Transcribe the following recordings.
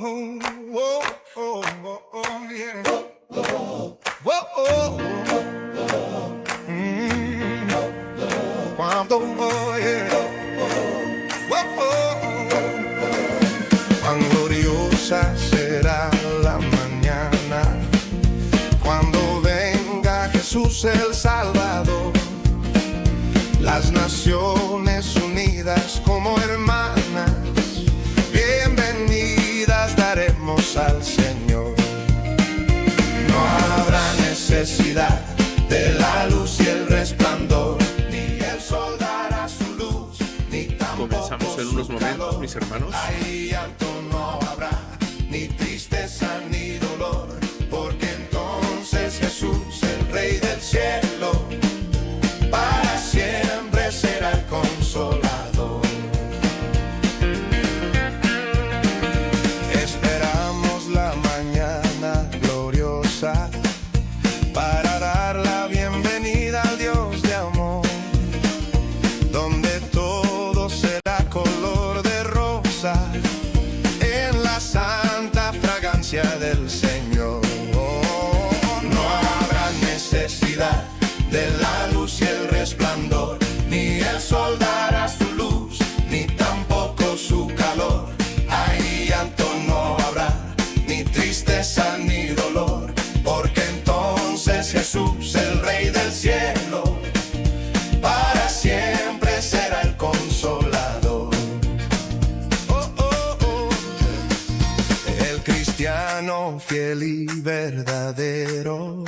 oh, oh, oh, yeah. Whoa, oh, mm, cuando, oh, yeah. Whoa, oh, cuán gloriosa será la mañana cuando venga Jesús el Salvador. Las naciones unidas como hermanas, bienvenidas daremos al Señor. No habrá necesidad de la luz y el resplandor, ni el sol dará su luz, ni tampoco Comenzamos en unos momentos, mis hermanos. Ahí llanto no habrá, ni tristeza ni dolor, porque entonces Jesús, el Rey del cielo, para siempre será el consolador. Esperamos la mañana gloriosa para dar la bienvenida al Dios de amor, donde todo será color de rosa en la santa fragancia del Señor. No habrá necesidad de la luz y el resplandor, ni el sol dará su luz, ni tampoco su calor. Ahí llanto no habrá, ni tristeza ni dolor, porque entonces Jesús, el Rey del cielo, para siempre será el consolador. Oh, oh, oh. El cristiano fiel y verdadero,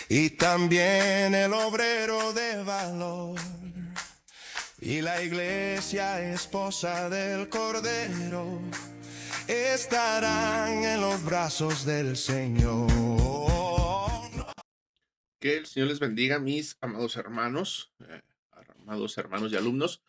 y también el obrero de valor, y la iglesia esposa del Cordero, estarán en los brazos del Señor. Que el Señor les bendiga, mis amados hermanos y alumnos.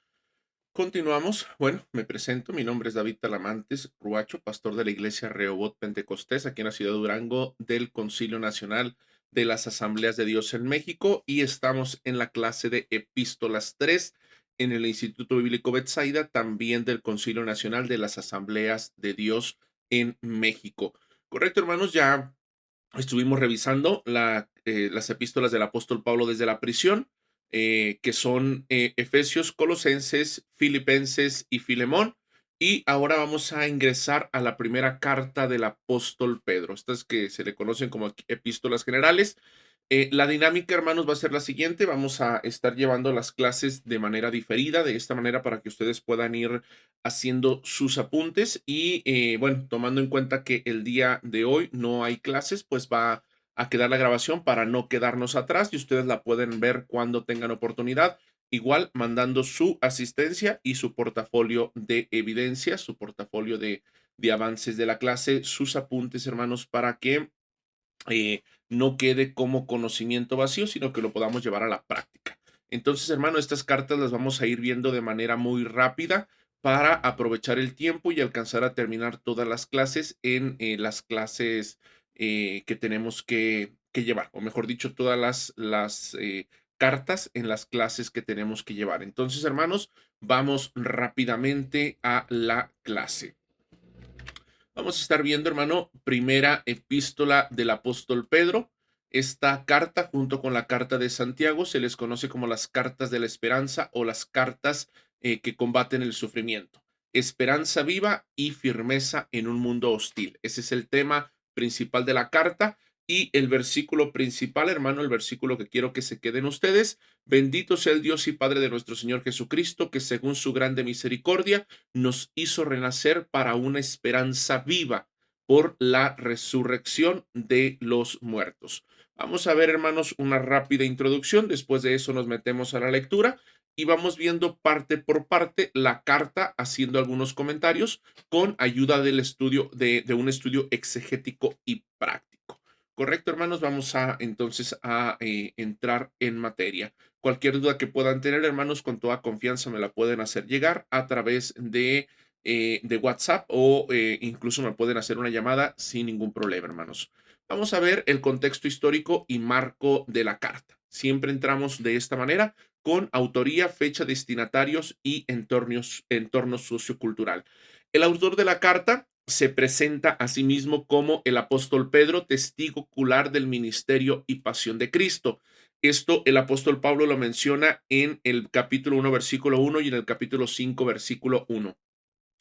Continuamos. Bueno, me presento. Mi nombre es David Talamantes Ruacho, pastor de la iglesia Rehoboth Pentecostés, aquí en la ciudad de Durango, del Concilio Nacional de las Asambleas de Dios en México, y estamos en la clase de Epístolas 3 en el Instituto Bíblico Betsaida, también del Concilio Nacional de las Asambleas de Dios en México. Correcto, hermanos, ya estuvimos revisando las epístolas del apóstol Pablo desde la prisión, que son Efesios, Colosenses, Filipenses y Filemón. Y ahora vamos a ingresar a la primera carta del apóstol Pedro. Estas que se le conocen como epístolas generales. La dinámica, hermanos, va a ser la siguiente. Vamos a estar llevando las clases de manera diferida, de esta manera para que ustedes puedan ir haciendo sus apuntes y, bueno, tomando en cuenta que el día de hoy no hay clases, pues va a quedar la grabación para no quedarnos atrás y ustedes la pueden ver cuando tengan oportunidad. Igual mandando su asistencia y su portafolio de evidencias, su portafolio de avances de la clase, sus apuntes, hermanos, para que no quede como conocimiento vacío, sino que lo podamos llevar a la práctica. Entonces, hermano, estas cartas las vamos a ir viendo de manera muy rápida para aprovechar el tiempo y alcanzar a terminar todas las clases en las clases que tenemos que llevar, o mejor dicho, todas las cartas en las clases que tenemos que llevar. Entonces, hermanos, vamos rápidamente a la clase. Vamos a estar viendo, hermano, primera epístola del apóstol Pedro. Esta carta, junto con la carta de Santiago, se les conoce como las cartas de la esperanza o las cartas que combaten el sufrimiento. Esperanza viva y firmeza en un mundo hostil. Ese es el tema principal de la carta. Y el versículo principal, hermano, el versículo que quiero que se queden ustedes. Bendito sea el Dios y Padre de nuestro Señor Jesucristo, que según su grande misericordia nos hizo renacer para una esperanza viva por la resurrección de los muertos. Vamos a ver, hermanos, una rápida introducción. Después de eso nos metemos a la lectura y vamos viendo parte por parte la carta, haciendo algunos comentarios con ayuda del estudio, de un estudio exegético y práctico. Correcto, hermanos, vamos a entonces a entrar en materia. Cualquier duda que puedan tener, hermanos, con toda confianza me la pueden hacer llegar a través de WhatsApp o incluso me pueden hacer una llamada sin ningún problema, hermanos. Vamos a ver el contexto histórico y marco de la carta. Siempre entramos de esta manera con autoría, fecha, destinatarios y entorno sociocultural. El autor de la carta se presenta a sí mismo como el apóstol Pedro, testigo ocular del ministerio y pasión de Cristo. Esto el apóstol Pablo lo menciona en el capítulo 1, versículo 1 y en el capítulo 5, versículo 1.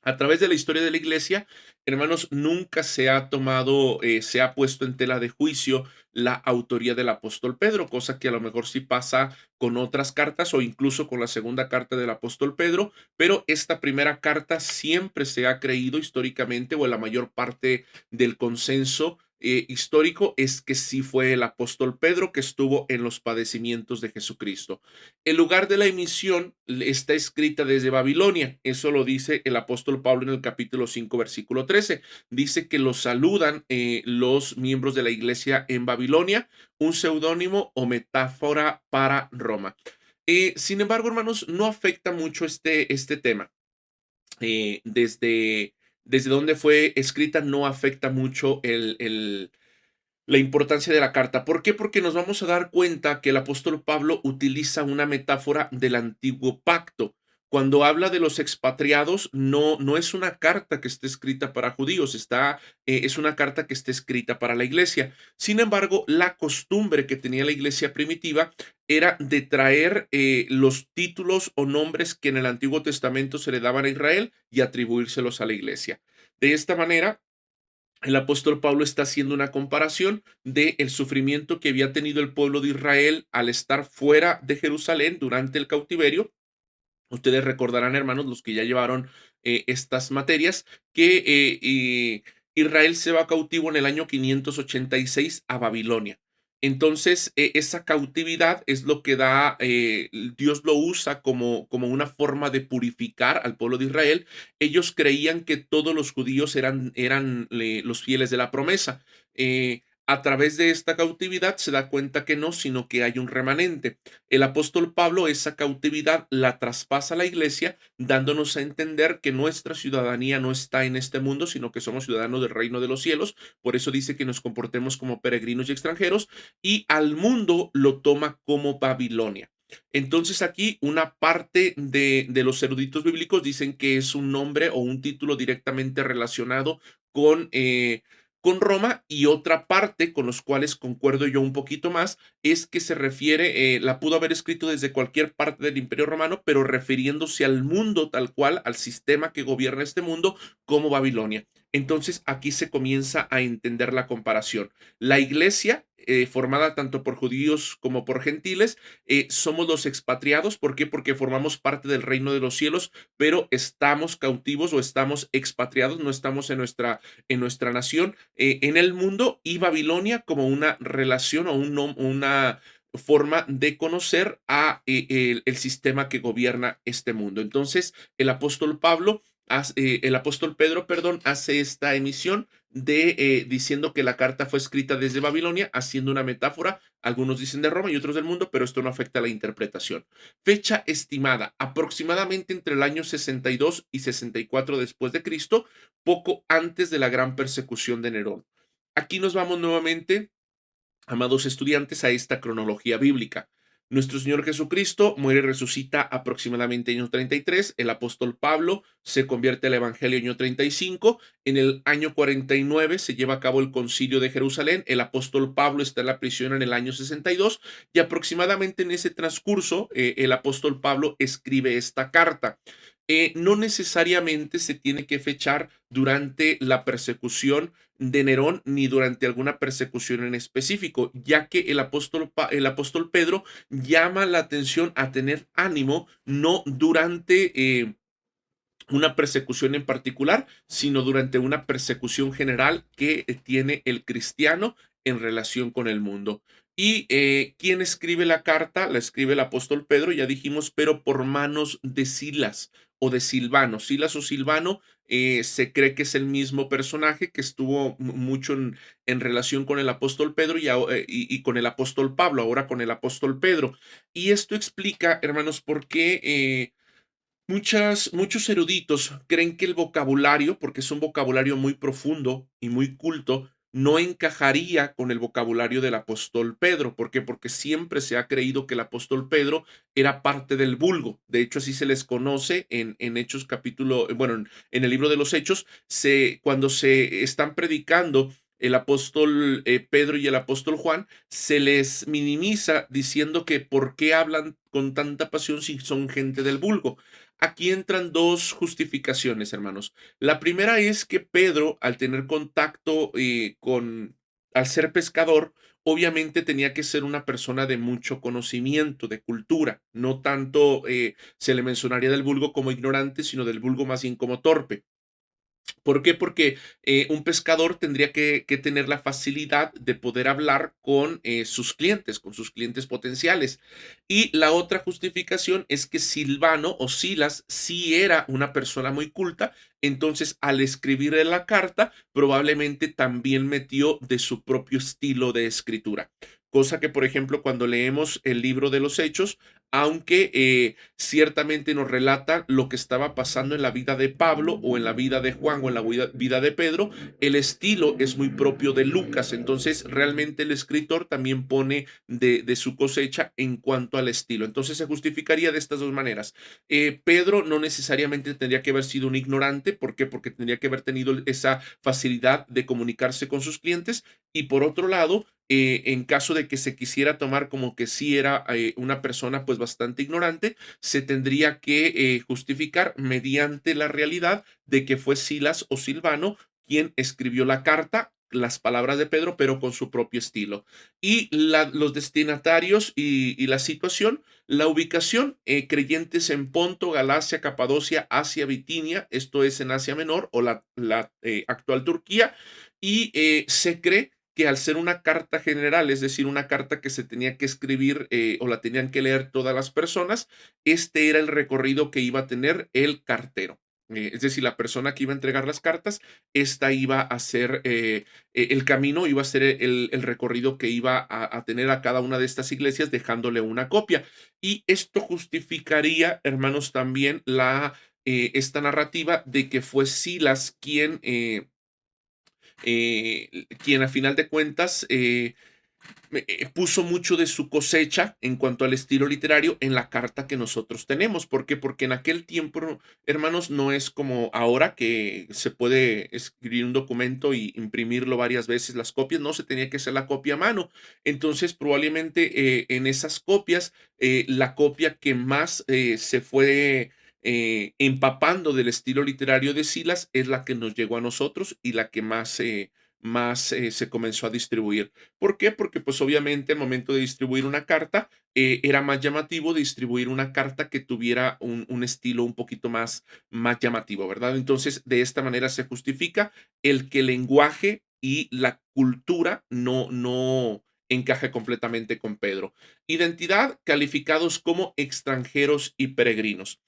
A través de la historia de la iglesia, hermanos, nunca se ha tomado, se ha puesto en tela de juicio la autoría del apóstol Pedro, cosa que a lo mejor sí pasa con otras cartas o incluso con la segunda carta del apóstol Pedro, pero esta primera carta siempre se ha creído históricamente, o en la mayor parte del consenso histórico, es que sí fue el apóstol Pedro que estuvo en los padecimientos de Jesucristo. El lugar de la emisión está escrita desde Babilonia. Eso lo dice el apóstol Pablo en el capítulo 5, versículo 13. Dice que los saludan los miembros de la iglesia en Babilonia, un seudónimo o metáfora para Roma. Sin embargo, hermanos, no afecta mucho este tema. Desde donde fue escrita no afecta mucho la importancia de la carta. ¿Por qué? Porque nos vamos a dar cuenta que el apóstol Pablo utiliza una metáfora del antiguo pacto. Cuando habla de los expatriados, no es una carta que esté escrita para judíos, es una carta que esté escrita para la iglesia. Sin embargo, la costumbre que tenía la iglesia primitiva era de traer los títulos o nombres que en el Antiguo Testamento se le daban a Israel y atribuírselos a la iglesia. De esta manera, el apóstol Pablo está haciendo una comparación del sufrimiento que había tenido el pueblo de Israel al estar fuera de Jerusalén durante el cautiverio. Ustedes recordarán, hermanos, los que ya llevaron estas materias, que Israel se va cautivo en el año 586 a Babilonia. Entonces, esa cautividad es lo que da, Dios lo usa como una forma de purificar al pueblo de Israel. Ellos creían que todos los judíos eran los fieles de la promesa. A través de esta cautividad se da cuenta que no, sino que hay un remanente. El apóstol Pablo esa cautividad la traspasa a la iglesia, dándonos a entender que nuestra ciudadanía no está en este mundo, sino que somos ciudadanos del reino de los cielos. Por eso dice que nos comportemos como peregrinos y extranjeros, y al mundo lo toma como Babilonia. Entonces aquí una parte de los eruditos bíblicos dicen que es un nombre o un título directamente relacionado con Roma, y otra parte con los cuales concuerdo yo un poquito más es que se refiere, la pudo haber escrito desde cualquier parte del Imperio Romano, pero refiriéndose al mundo tal cual, al sistema que gobierna este mundo, como Babilonia. Entonces aquí se comienza a entender la comparación. La iglesia, formada tanto por judíos como por gentiles, somos los expatriados. ¿Por qué? Porque formamos parte del reino de los cielos, pero estamos cautivos o estamos expatriados, no estamos en nuestra nación, en el mundo, y Babilonia como una relación o una forma de conocer a el sistema que gobierna este mundo. Entonces, el apóstol Pedro, perdón, hace esta emisión diciendo que la carta fue escrita desde Babilonia, haciendo una metáfora. Algunos dicen de Roma y otros del mundo, pero esto no afecta a la interpretación. Fecha estimada, aproximadamente entre el año 62 y 64 después de Cristo, poco antes de la gran persecución de Nerón. Aquí nos vamos nuevamente, amados estudiantes, a esta cronología bíblica. Nuestro Señor Jesucristo muere y resucita aproximadamente en el año 33. El apóstol Pablo se convierte al Evangelio en el año 35. En el año 49 se lleva a cabo el concilio de Jerusalén. El apóstol Pablo está en la prisión en el año 62, y aproximadamente en ese transcurso el apóstol Pablo escribe esta carta. No necesariamente se tiene que fechar durante la persecución de Nerón ni durante alguna persecución en específico, ya que el apóstol Pedro llama la atención a tener ánimo no durante una persecución en particular, sino durante una persecución general que tiene el cristiano en relación con el mundo. ¿Y quién escribe la carta? La escribe el apóstol Pedro, ya dijimos, pero por manos de Silas o de Silvano. Silas o Silvano, se cree que es el mismo personaje que estuvo mucho en relación con el apóstol Pedro y con el apóstol Pablo, ahora con el apóstol Pedro. Y esto explica, hermanos, por qué muchos eruditos creen que el vocabulario, porque es un vocabulario muy profundo y muy culto, no encajaría con el vocabulario del apóstol Pedro. ¿Por qué? Porque siempre se ha creído que el apóstol Pedro era parte del vulgo. De hecho, así se les conoce en Hechos capítulo, bueno, en el libro de los Hechos, cuando se están predicando el apóstol Pedro y el apóstol Juan, se les minimiza diciendo que por qué hablan con tanta pasión si son gente del vulgo. Aquí entran dos justificaciones, hermanos. La primera es que Pedro, al tener contacto al ser pescador, obviamente tenía que ser una persona de mucho conocimiento, de cultura. No tanto se le mencionaría del vulgo como ignorante, sino del vulgo más bien como torpe. ¿Por qué? Porque un pescador tendría que tener la facilidad de poder hablar con con sus clientes potenciales. Y la otra justificación es que Silvano o Silas sí era una persona muy culta, entonces al escribirle la carta probablemente también metió de su propio estilo de escritura. Cosa que, por ejemplo, cuando leemos el libro de los Hechos, aunque ciertamente nos relata lo que estaba pasando en la vida de Pablo o en la vida de Juan o en la vida de Pedro, el estilo es muy propio de Lucas, entonces realmente el escritor también pone de su cosecha en cuanto al estilo. Entonces se justificaría de estas dos maneras. Pedro no necesariamente tendría que haber sido un ignorante, ¿por qué? Porque tendría que haber tenido esa facilidad de comunicarse con sus clientes, y por otro lado, en caso de que se quisiera tomar como que sí era una persona pues bastante ignorante, se tendría que justificar mediante la realidad de que fue Silas o Silvano quien escribió la carta, las palabras de Pedro, pero con su propio estilo. Y los destinatarios y la situación, la ubicación, creyentes en Ponto, Galacia, Capadocia, Asia, Bitinia, esto es en Asia Menor o la actual Turquía, y se cree que al ser una carta general, es decir, una carta que se tenía que escribir o la tenían que leer todas las personas, este era el recorrido que iba a tener el cartero. Es decir, la persona que iba a entregar las cartas, esta iba a ser el camino, iba a ser el recorrido que iba a tener a cada una de estas iglesias, dejándole una copia. Y esto justificaría, hermanos, también esta narrativa de que fue Silas quien a final de cuentas puso mucho de su cosecha en cuanto al estilo literario en la carta que nosotros tenemos. ¿Por qué? Porque en aquel tiempo, hermanos, no es como ahora que se puede escribir un documento y imprimirlo varias veces las copias, no, se tenía que hacer la copia a mano. Entonces, probablemente en esas copias, la copia que más se fue empapando del estilo literario de Silas es la que nos llegó a nosotros y la que más se comenzó a distribuir. ¿Por qué? Porque pues obviamente al momento de distribuir una carta, era más llamativo distribuir una carta que tuviera un estilo un poquito más llamativo, ¿verdad? Entonces, de esta manera se justifica el que el lenguaje y la cultura no encaje completamente con Pedro. Identidad, calificados como extranjeros y peregrinos.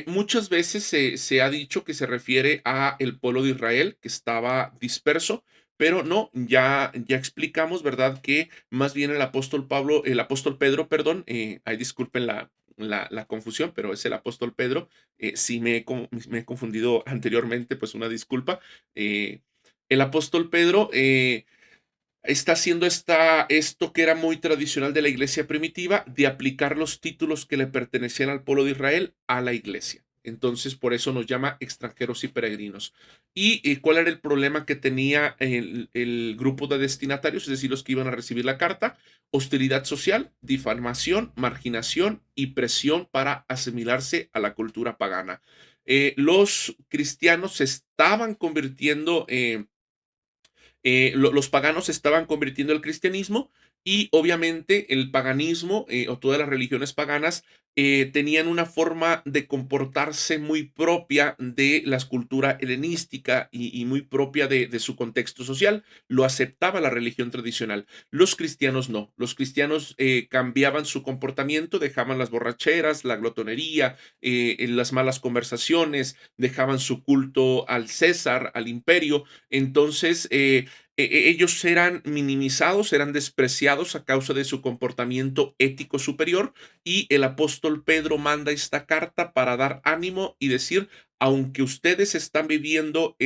Muchas veces se ha dicho que se refiere a el pueblo de Israel que estaba disperso, pero no, ya explicamos, ¿verdad? Que más bien el apóstol Pedro, perdón, ay, disculpen la confusión, pero es el apóstol Pedro. Si me he confundido anteriormente, pues una disculpa. El apóstol Pedro está haciendo esto que era muy tradicional de la iglesia primitiva, de aplicar los títulos que le pertenecían al pueblo de Israel a la iglesia. Entonces, por eso nos llama extranjeros y peregrinos. ¿Y cuál era el problema que tenía el grupo de destinatarios, es decir, los que iban a recibir la carta? Hostilidad social, difamación, marginación y presión para asimilarse a la cultura pagana. Los cristianos se estaban convirtiendo los paganos se estaban convirtiendo al cristianismo, y obviamente el paganismo o todas las religiones paganas tenían una forma de comportarse muy propia de la cultura helenística y muy propia de su contexto social. Lo aceptaba la religión tradicional. Los cristianos no. Los cristianos cambiaban su comportamiento, dejaban las borracheras, la glotonería, las malas conversaciones, dejaban su culto al César, al imperio. Entonces, ellos eran minimizados, eran despreciados a causa de su comportamiento ético superior, y el apóstol Pedro manda esta carta para dar ánimo y decir: aunque ustedes están viviendo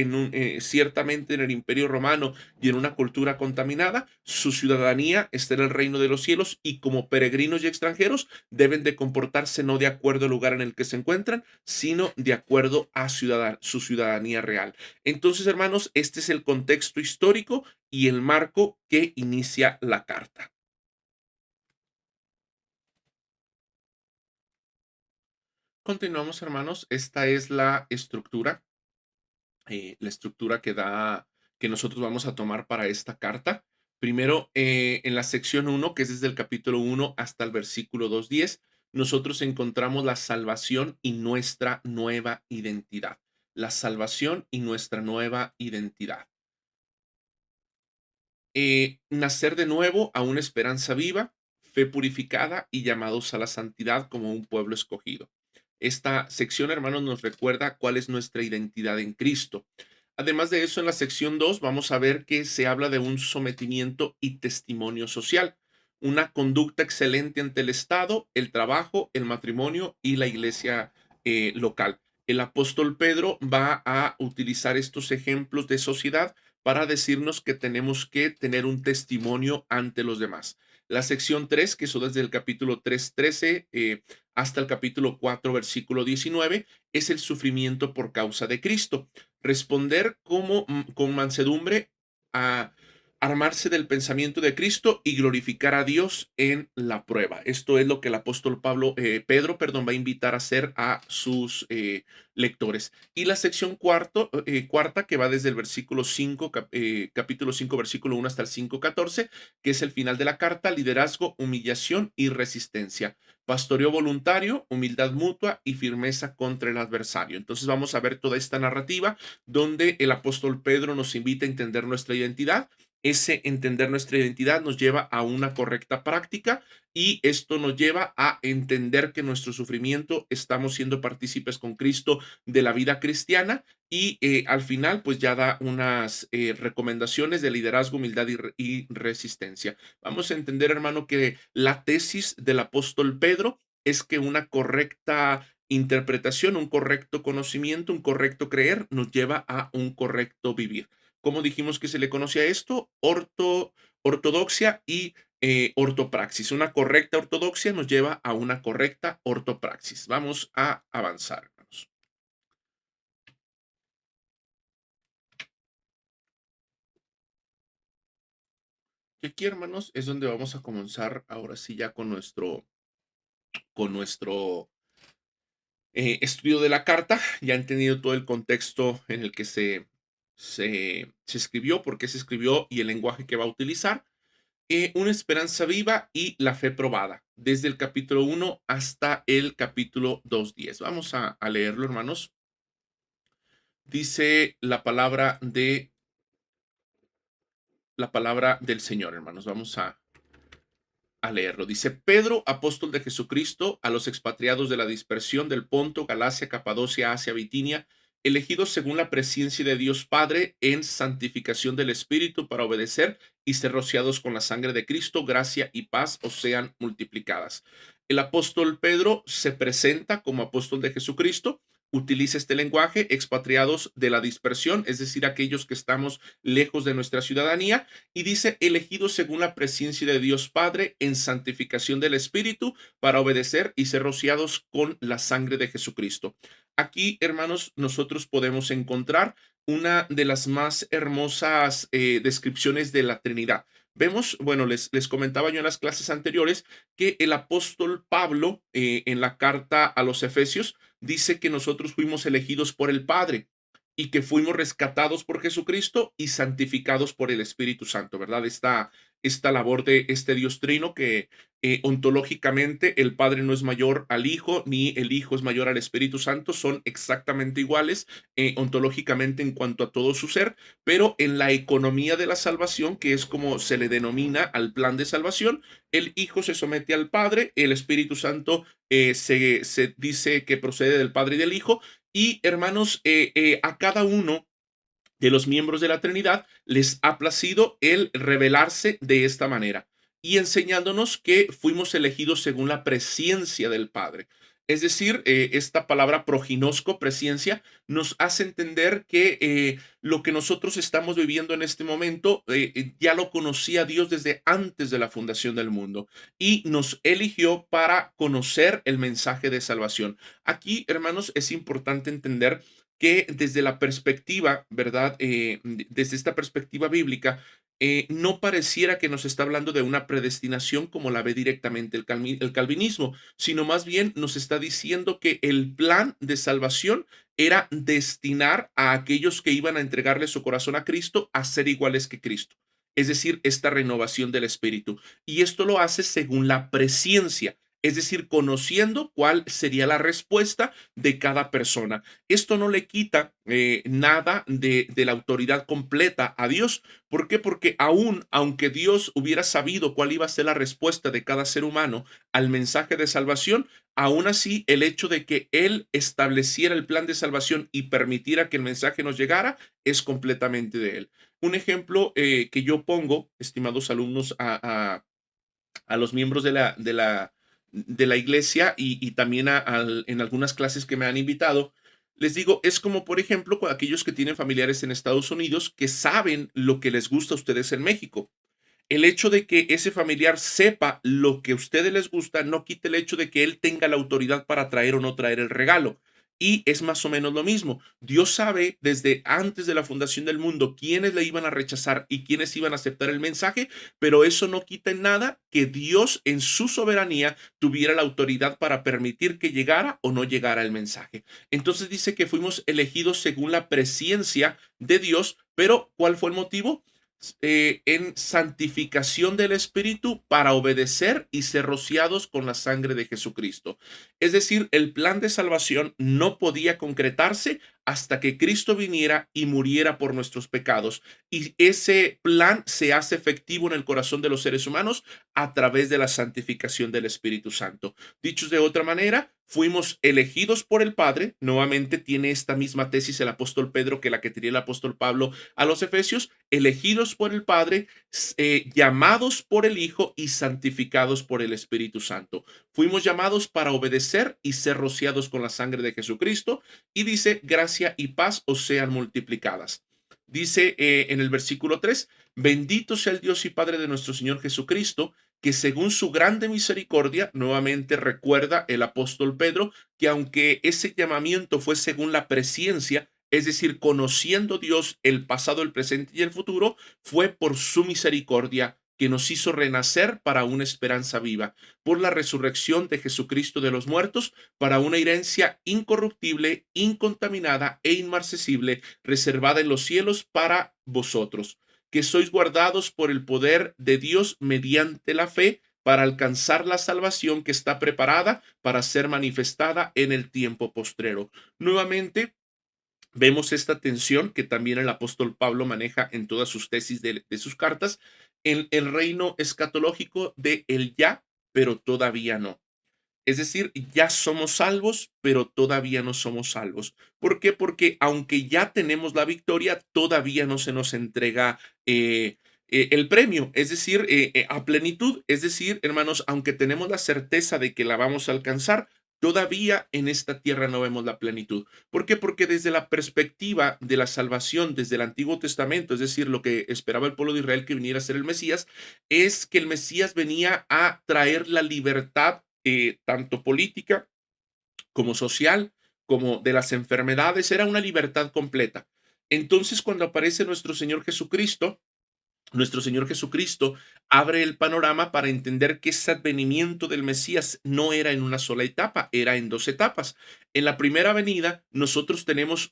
ciertamente en el Imperio Romano y en una cultura contaminada, su ciudadanía está en el reino de los cielos y como peregrinos y extranjeros deben de comportarse no de acuerdo al lugar en el que se encuentran, sino de acuerdo a su ciudadanía real. Entonces, hermanos, este es el contexto histórico y el marco que inicia la carta. Continuamos, hermanos. Esta es la estructura que nosotros vamos a tomar para esta carta. Primero, en la sección 1, que es desde el capítulo 1 hasta el versículo 2:10, nosotros encontramos la salvación y nuestra nueva identidad. La salvación y nuestra nueva identidad. Nacer de nuevo a una esperanza viva, fe purificada y llamados a la santidad como un pueblo escogido. Esta sección, hermanos, nos recuerda cuál es nuestra identidad en Cristo. Además de eso, en la sección 2 vamos a ver que se habla de un sometimiento y testimonio social, una conducta excelente ante el Estado, el trabajo, el matrimonio y la iglesia local. El apóstol Pedro va a utilizar estos ejemplos de sociedad para decirnos que tenemos que tener un testimonio ante los demás. La sección 3, que eso desde el capítulo 3:13 hasta el capítulo 4, versículo 19, es el sufrimiento por causa de Cristo. Responder con mansedumbre a armarse del pensamiento de Cristo y glorificar a Dios en la prueba. Esto es lo que el apóstol Pedro, va a invitar a hacer a sus lectores. Y la sección cuarta, que va desde el versículo 5, capítulo 5, versículo 1 hasta el 5:14, que es el final de la carta: liderazgo, humillación y resistencia, pastoreo voluntario, humildad mutua y firmeza contra el adversario. Entonces vamos a ver toda esta narrativa donde el apóstol Pedro nos invita a entender nuestra identidad. Ese entender nuestra identidad nos lleva a una correcta práctica y esto nos lleva a entender que nuestro sufrimiento estamos siendo partícipes con Cristo de la vida cristiana y al final pues ya da unas recomendaciones de liderazgo, humildad y resistencia. Vamos a entender, hermano, que la tesis del apóstol Pedro es que una correcta interpretación, un correcto conocimiento, un correcto creer nos lleva a un correcto vivir. ¿Cómo dijimos que se le conoce a esto? Ortodoxia y ortopraxis. Una correcta ortodoxia nos lleva a una correcta ortopraxis. Vamos a avanzar, hermanos. Y aquí, hermanos, es donde vamos a comenzar ahora sí ya con nuestro estudio de la carta. Ya han tenido todo el contexto en el que se escribió, por qué se escribió y el lenguaje que va a utilizar. Una esperanza viva y la fe probada, desde el capítulo 1 hasta el capítulo 2:10. Vamos a leerlo, hermanos. Dice la palabra del Señor, hermanos. Vamos a leerlo. Dice: Pedro, apóstol de Jesucristo, a los expatriados de la dispersión del Ponto, Galacia, Capadocia, Asia, Bitinia, elegidos según la presencia de Dios Padre en santificación del Espíritu para obedecer y ser rociados con la sangre de Cristo, gracia y paz os sean multiplicadas. El apóstol Pedro se presenta como apóstol de Jesucristo. Utiliza este lenguaje: expatriados de la dispersión, es decir, aquellos que estamos lejos de nuestra ciudadanía, y dice: elegidos según la presencia de Dios Padre en santificación del Espíritu para obedecer y ser rociados con la sangre de Jesucristo. Aquí, hermanos, nosotros podemos encontrar una de las más hermosas descripciones de la Trinidad. Vemos, bueno, les comentaba yo en las clases anteriores que el apóstol Pablo en la carta a los Efesios dice que nosotros fuimos elegidos por el Padre y que fuimos rescatados por Jesucristo y santificados por el Espíritu Santo, ¿verdad? Esta labor de este Dios trino que ontológicamente el Padre no es mayor al Hijo, ni el Hijo es mayor al Espíritu Santo, son exactamente iguales ontológicamente en cuanto a todo su ser, pero en la economía de la salvación, que es como se le denomina al plan de salvación, el Hijo se somete al Padre, el Espíritu Santo se dice que procede del Padre y del Hijo, y hermanos, a cada uno de los miembros de la Trinidad les ha placido el revelarse de esta manera y enseñándonos que fuimos elegidos según la presencia del Padre. Es decir, esta palabra proginosco, presciencia, nos hace entender que lo que nosotros estamos viviendo en este momento ya lo conocía Dios desde antes de la fundación del mundo y nos eligió para conocer el mensaje de salvación. Aquí, hermanos, es importante entender que desde la perspectiva, ¿verdad? Desde esta perspectiva bíblica, no pareciera que nos está hablando de una predestinación como la ve directamente el calvinismo, sino más bien nos está diciendo que el plan de salvación era destinar a aquellos que iban a entregarle su corazón a Cristo a ser iguales que Cristo. Es decir, esta renovación del espíritu. Y esto lo hace según la presciencia, es decir, conociendo cuál sería la respuesta de cada persona. Esto no le quita nada de la autoridad completa a Dios. ¿Por qué? Porque aunque Dios hubiera sabido cuál iba a ser la respuesta de cada ser humano al mensaje de salvación, aún así el hecho de que Él estableciera el plan de salvación y permitiera que el mensaje nos llegara es completamente de Él. Un ejemplo que yo pongo, estimados alumnos, a los miembros de la iglesia y también en algunas clases que me han invitado, les digo, es como por ejemplo con aquellos que tienen familiares en Estados Unidos que saben lo que les gusta a ustedes en México. El hecho de que ese familiar sepa lo que a ustedes les gusta no quita el hecho de que él tenga la autoridad para traer o no traer el regalo. Y es más o menos lo mismo. Dios sabe desde antes de la fundación del mundo quiénes le iban a rechazar y quiénes iban a aceptar el mensaje, pero eso no quita en nada que Dios en su soberanía tuviera la autoridad para permitir que llegara o no llegara el mensaje. Entonces dice que fuimos elegidos según la presciencia de Dios, pero ¿cuál fue el motivo? En santificación del Espíritu para obedecer y ser rociados con la sangre de Jesucristo. Es decir, el plan de salvación no podía concretarse hasta que Cristo viniera y muriera por nuestros pecados. Y ese plan se hace efectivo en el corazón de los seres humanos a través de la santificación del Espíritu Santo. Dichos de otra manera, fuimos elegidos por el Padre. Nuevamente tiene esta misma tesis el apóstol Pedro que la que tenía el apóstol Pablo a los Efesios, elegidos por el Padre, llamados por el Hijo y santificados por el Espíritu Santo. Fuimos llamados para obedecer y ser rociados con la sangre de Jesucristo y dice, gracia y paz os sean multiplicadas. Dice en el versículo 3, bendito sea el Dios y Padre de nuestro Señor Jesucristo, que según su grande misericordia, nuevamente recuerda el apóstol Pedro, que aunque ese llamamiento fue según la presciencia, es decir, conociendo Dios el pasado, el presente y el futuro, fue por su misericordia que nos hizo renacer para una esperanza viva, por la resurrección de Jesucristo de los muertos, para una herencia incorruptible, incontaminada e inmarcesible, reservada en los cielos para vosotros, que sois guardados por el poder de Dios mediante la fe, para alcanzar la salvación que está preparada para ser manifestada en el tiempo postrero. Nuevamente, vemos esta tensión que también el apóstol Pablo maneja en todas sus tesis de sus cartas, en el reino escatológico de el ya, pero todavía no. Es decir, ya somos salvos, pero todavía no somos salvos. ¿Por qué? Porque aunque ya tenemos la victoria, todavía no se nos entrega el premio, es decir, a plenitud. Es decir, hermanos, aunque tenemos la certeza de que la vamos a alcanzar, todavía en esta tierra no vemos la plenitud. ¿Por qué? Porque desde la perspectiva de la salvación, desde el Antiguo Testamento, es decir, lo que esperaba el pueblo de Israel que viniera a ser el Mesías, es que el Mesías venía a traer la libertad tanto política como social, como de las enfermedades, era una libertad completa. Entonces, cuando aparece nuestro Señor Jesucristo abre el panorama para entender que ese advenimiento del Mesías no era en una sola etapa, era en dos etapas. En la primera venida, nosotros tenemos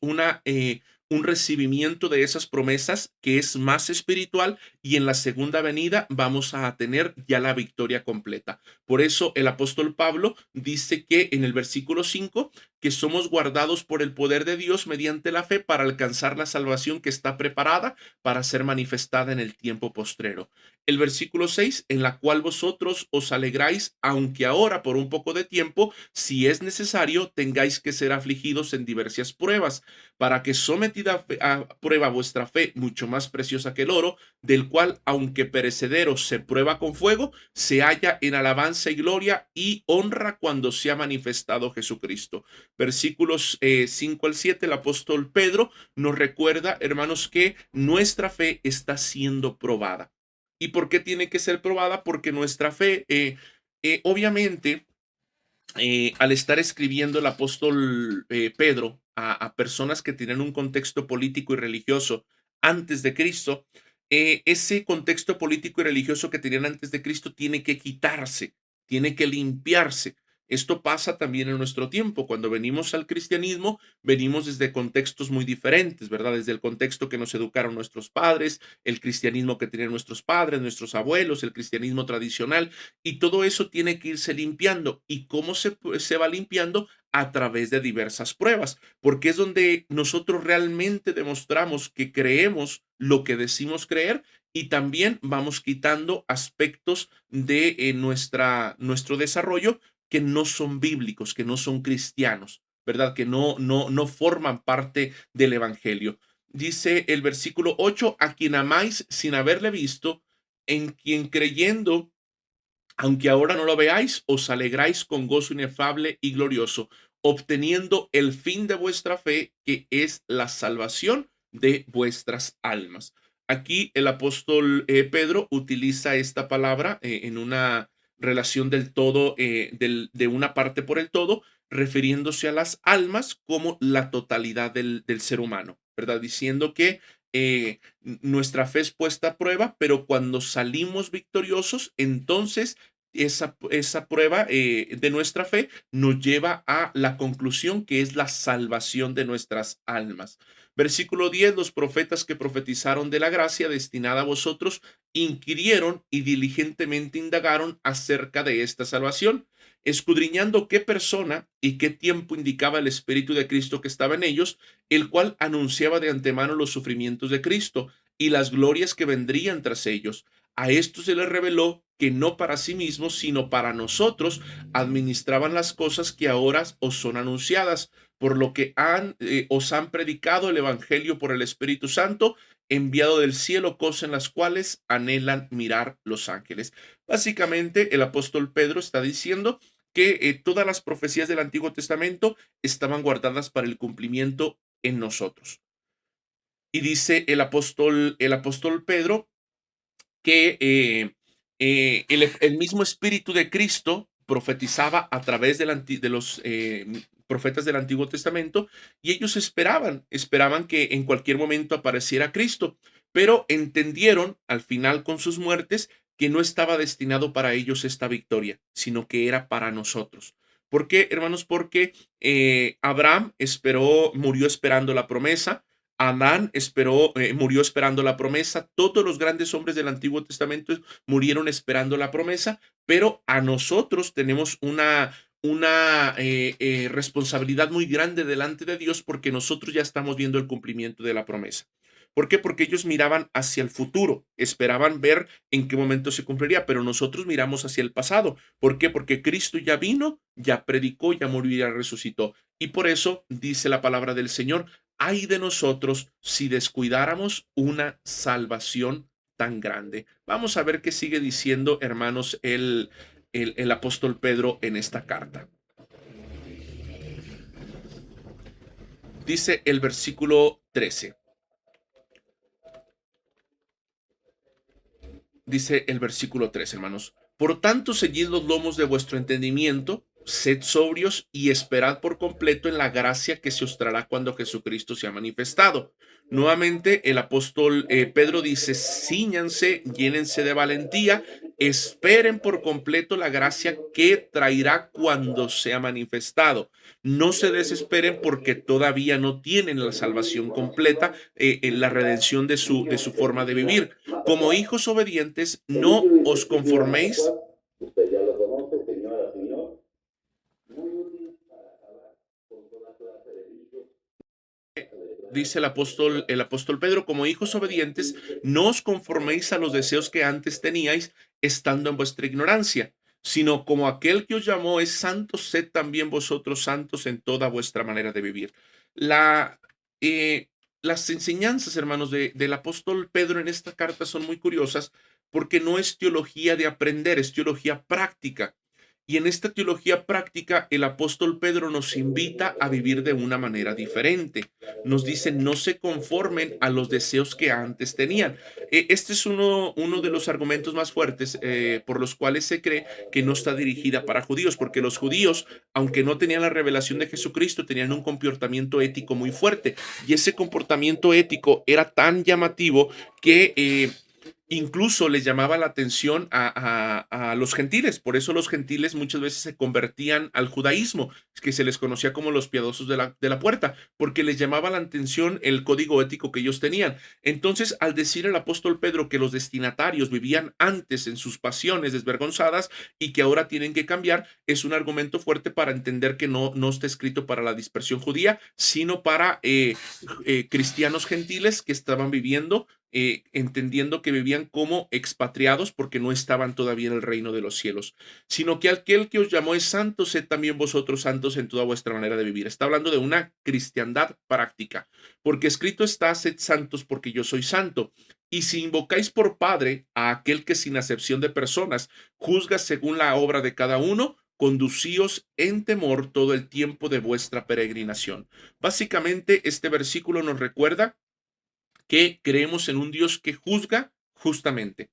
un recibimiento de esas promesas que es más espiritual y en la segunda venida vamos a tener ya la victoria completa. Por eso el apóstol Pablo dice que en el versículo 5 que somos guardados por el poder de Dios mediante la fe para alcanzar la salvación que está preparada para ser manifestada en el tiempo postrero. El versículo 6, en la cual vosotros os alegráis, aunque ahora por un poco de tiempo, si es necesario, tengáis que ser afligidos en diversas pruebas, para que sometidos sometida a prueba vuestra fe, mucho más preciosa que el oro, del cual, aunque perecedero, se prueba con fuego, se halla en alabanza y gloria y honra cuando se ha manifestado Jesucristo. Versículos 5 al 7, el apóstol Pedro nos recuerda, hermanos, que nuestra fe está siendo probada. ¿Y por qué tiene que ser probada? Porque nuestra fe, obviamente, al estar escribiendo el apóstol Pedro a personas que tienen un contexto político y religioso antes de Cristo, ese contexto político y religioso que tenían antes de Cristo tiene que quitarse, tiene que limpiarse. Esto pasa también en nuestro tiempo. Cuando venimos al cristianismo, venimos desde contextos muy diferentes, ¿verdad? Desde el contexto que nos educaron nuestros padres, el cristianismo que tenían nuestros padres, nuestros abuelos, el cristianismo tradicional, y todo eso tiene que irse limpiando. ¿Y cómo se va limpiando? A través de diversas pruebas, porque es donde nosotros realmente demostramos que creemos lo que decimos creer y también vamos quitando aspectos de nuestro desarrollo que no son bíblicos, que no son cristianos, ¿verdad? Que no forman parte del evangelio. Dice el versículo 8: a quien amáis sin haberle visto, en quien creyendo, aunque ahora no lo veáis, os alegráis con gozo inefable y glorioso, obteniendo el fin de vuestra fe, que es la salvación de vuestras almas. Aquí el apóstol Pedro utiliza esta palabra en una relación del todo, de una parte por el todo, refiriéndose a las almas como la totalidad del ser humano, ¿verdad? Diciendo que nuestra fe es puesta a prueba, pero cuando salimos victoriosos, entonces esa prueba de nuestra fe nos lleva a la conclusión que es la salvación de nuestras almas. Versículo 10: los profetas que profetizaron de la gracia destinada a vosotros inquirieron y diligentemente indagaron acerca de esta salvación, escudriñando qué persona y qué tiempo indicaba el Espíritu de Cristo que estaba en ellos, el cual anunciaba de antemano los sufrimientos de Cristo y las glorias que vendrían tras ellos. A esto se les reveló que no para sí mismos, sino para nosotros, administraban las cosas que ahora os son anunciadas, por lo que os han predicado el Evangelio por el Espíritu Santo, enviado del cielo, cosas en las cuales anhelan mirar los ángeles. Básicamente, el apóstol Pedro está diciendo que todas las profecías del Antiguo Testamento estaban guardadas para el cumplimiento en nosotros. Y dice el apóstol Pedro que el mismo Espíritu de Cristo profetizaba a través de los profetas del Antiguo Testamento, y ellos esperaban que en cualquier momento apareciera Cristo, pero entendieron al final con sus muertes que no estaba destinado para ellos esta victoria, sino que era para nosotros. ¿Por qué, hermanos? Porque Abraham murió esperando la promesa. Adán murió esperando la promesa. Todos los grandes hombres del Antiguo Testamento murieron esperando la promesa, pero a nosotros tenemos una responsabilidad muy grande delante de Dios, porque nosotros ya estamos viendo el cumplimiento de la promesa. ¿Por qué? Porque ellos miraban hacia el futuro, esperaban ver en qué momento se cumpliría, pero nosotros miramos hacia el pasado. ¿Por qué? Porque Cristo ya vino, ya predicó, ya murió y ya resucitó. Y por eso dice la palabra del Señor: ay de nosotros si descuidáramos una salvación tan grande. Vamos a ver qué sigue diciendo, hermanos, el apóstol Pedro en esta carta. Dice el versículo 13. Dice el versículo 3, hermanos: por tanto, ceñid los lomos de vuestro entendimiento, sed sobrios y esperad por completo en la gracia que se os traerá cuando Jesucristo se ha manifestado. Nuevamente, el apóstol Pedro dice: cíñanse, llénense de valentía, esperen por completo la gracia que traerá cuando sea manifestado. No se desesperen porque todavía no tienen la salvación completa, en la redención de su forma de vivir. Como hijos obedientes, no os conforméis. Usted ya lo conoce, señora, señor. Muy útil para acabar con toda clase de vicios. Dice el apóstol Pedro: como hijos obedientes, no os conforméis a los deseos que antes teníais, estando en vuestra ignorancia, sino como aquel que os llamó es santo, sed también vosotros santos en toda vuestra manera de vivir. La, las enseñanzas, hermanos, del apóstol Pedro en esta carta son muy curiosas porque no es teología de aprender, es teología práctica. Y en esta teología práctica, el apóstol Pedro nos invita a vivir de una manera diferente. Nos dice, no se conformen a los deseos que antes tenían. Este es uno de los argumentos más fuertes por los cuales se cree que no está dirigida para judíos, porque los judíos, aunque no tenían la revelación de Jesucristo, tenían un comportamiento ético muy fuerte. Y ese comportamiento ético era tan llamativo que incluso les llamaba la atención a los gentiles. Por eso los gentiles muchas veces se convertían al judaísmo, que se les conocía como los piadosos de la puerta, porque les llamaba la atención el código ético que ellos tenían. Entonces, al decir el apóstol Pedro que los destinatarios vivían antes en sus pasiones desvergonzadas y que ahora tienen que cambiar, es un argumento fuerte para entender que no está escrito para la dispersión judía, sino para cristianos gentiles que estaban viviendo entendiendo que vivían como expatriados porque no estaban todavía en el reino de los cielos, sino que aquel que os llamó es santo, sed también vosotros santos en toda vuestra manera de vivir. Está hablando de una cristiandad práctica, porque escrito está, sed santos porque yo soy santo. Y si invocáis por Padre a aquel que sin acepción de personas juzga según la obra de cada uno, conducíos en temor todo el tiempo de vuestra peregrinación. Básicamente, este versículo nos recuerda que creemos en un Dios que juzga justamente.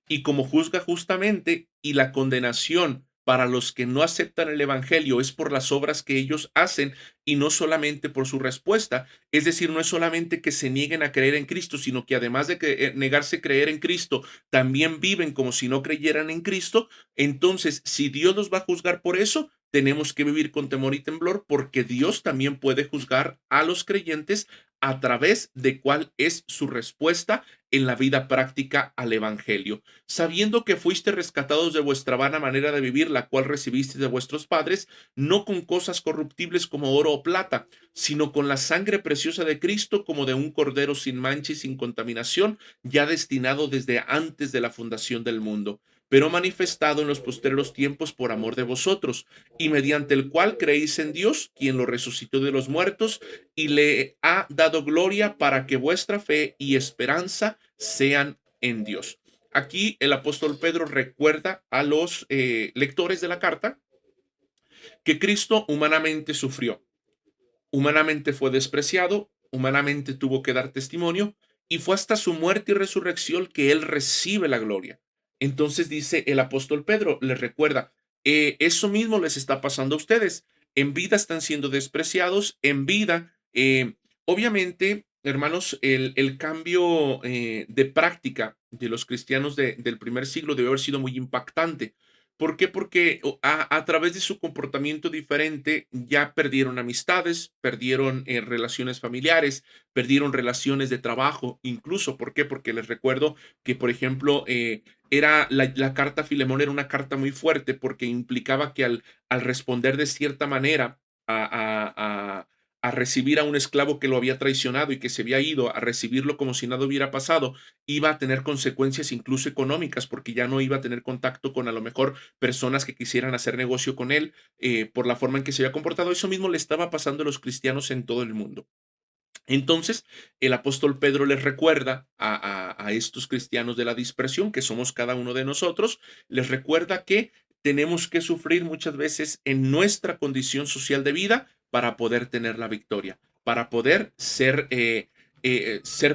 Y como juzga justamente y la condenación para los que no aceptan el Evangelio es por las obras que ellos hacen y no solamente por su respuesta, es decir, no es solamente que se nieguen a creer en Cristo, sino que además de que, negarse a creer en Cristo, también viven como si no creyeran en Cristo. Entonces, si Dios los va a juzgar por eso, tenemos que vivir con temor y temblor porque Dios también puede juzgar a los creyentes a través de cuál es su respuesta en la vida práctica al Evangelio, sabiendo que fuiste rescatados de vuestra vana manera de vivir, la cual recibiste de vuestros padres, no con cosas corruptibles como oro o plata, sino con la sangre preciosa de Cristo, como de un cordero sin mancha y sin contaminación, ya destinado desde antes de la fundación del mundo, pero manifestado en los postreros tiempos por amor de vosotros, y mediante el cual creéis en Dios, quien lo resucitó de los muertos, y le ha dado gloria para que vuestra fe y esperanza sean en Dios. Aquí el apóstol Pedro recuerda a los lectores de la carta que Cristo humanamente sufrió, humanamente fue despreciado, humanamente tuvo que dar testimonio y fue hasta su muerte y resurrección que él recibe la gloria. Entonces dice el apóstol Pedro, les recuerda, eso mismo les está pasando a ustedes. En vida están siendo despreciados, en vida, obviamente, hermanos, el cambio de práctica de los cristianos del primer siglo debe haber sido muy impactante. ¿Por qué? Porque a través de su comportamiento diferente ya perdieron amistades, perdieron relaciones familiares, perdieron relaciones de trabajo, incluso, ¿por qué? Porque les recuerdo que, por ejemplo, era la carta a Filemón era una carta muy fuerte porque implicaba que al responder de cierta manera a recibir a un esclavo que lo había traicionado y que se había ido, a recibirlo como si nada hubiera pasado, iba a tener consecuencias incluso económicas porque ya no iba a tener contacto con a lo mejor personas que quisieran hacer negocio con él por la forma en que se había comportado. Eso mismo le estaba pasando a los cristianos en todo el mundo. Entonces, el apóstol Pedro les recuerda a estos cristianos de la dispersión, que somos cada uno de nosotros, les recuerda que tenemos que sufrir muchas veces en nuestra condición social de vida para poder tener la victoria, para poder ser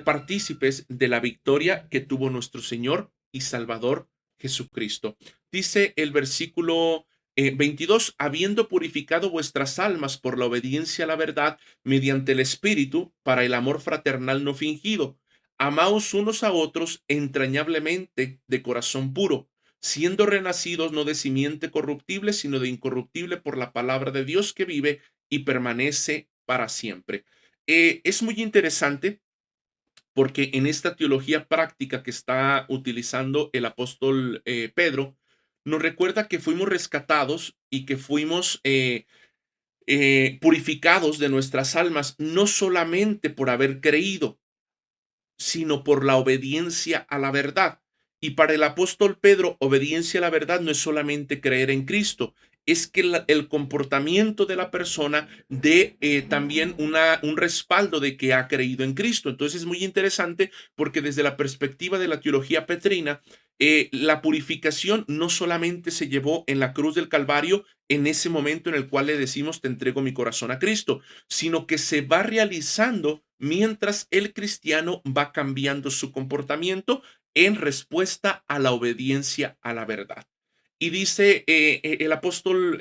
partícipes de la victoria que tuvo nuestro Señor y Salvador Jesucristo. Dice el versículo 22, habiendo purificado vuestras almas por la obediencia a la verdad, mediante el Espíritu, para el amor fraternal no fingido. Amaos unos a otros entrañablemente de corazón puro, siendo renacidos no de simiente corruptible, sino de incorruptible por la palabra de Dios que vive y permanece para siempre. Es muy interesante porque en esta teología práctica que está utilizando el apóstol Pedro, nos recuerda que fuimos rescatados y que fuimos purificados de nuestras almas, no solamente por haber creído, sino por la obediencia a la verdad. Y para el apóstol Pedro, obediencia a la verdad no es solamente creer en Cristo, es que el comportamiento de la persona dé también un respaldo de que ha creído en Cristo. Entonces es muy interesante porque desde la perspectiva de la teología petrina, la purificación no solamente se llevó en la cruz del Calvario en ese momento en el cual le decimos te entrego mi corazón a Cristo, sino que se va realizando mientras el cristiano va cambiando su comportamiento en respuesta a la obediencia a la verdad. Y dice el apóstol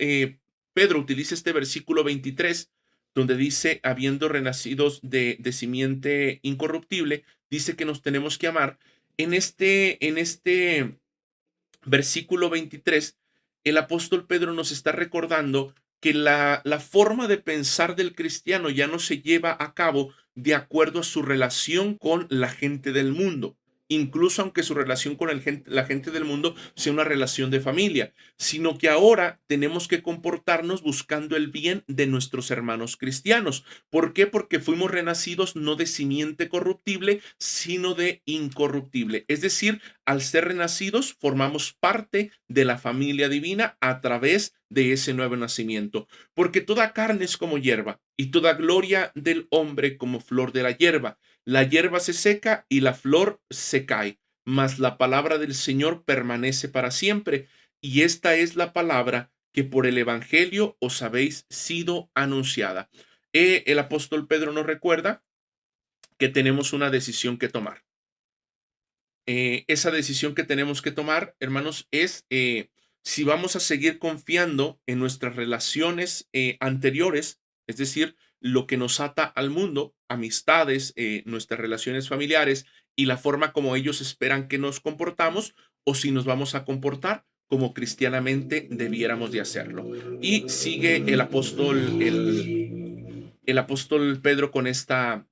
Pedro, utiliza este versículo 23, donde dice, habiendo renacidos de simiente incorruptible, dice que nos tenemos que amar. En este versículo 23, el apóstol Pedro nos está recordando que la forma de pensar del cristiano ya no se lleva a cabo de acuerdo a su relación con la gente del mundo, incluso aunque su relación con la gente del mundo sea una relación de familia, sino que ahora tenemos que comportarnos buscando el bien de nuestros hermanos cristianos. ¿Por qué? Porque fuimos renacidos no de simiente corruptible, sino de incorruptible. Es decir, al ser renacidos, formamos parte de la familia divina a través de ese nuevo nacimiento. Porque toda carne es como hierba, y toda gloria del hombre como flor de la hierba. La hierba se seca y la flor se cae, mas la palabra del Señor permanece para siempre. Y esta es la palabra que por el Evangelio os habéis sido anunciada. El apóstol Pedro nos recuerda que tenemos una decisión que tomar. Esa decisión que tenemos que tomar, hermanos, es si vamos a seguir confiando en nuestras relaciones anteriores, es decir, lo que nos ata al mundo, amistades, nuestras relaciones familiares y la forma como ellos esperan que nos comportamos, o si nos vamos a comportar como cristianamente debiéramos de hacerlo. Y sigue el apóstol Pedro con esta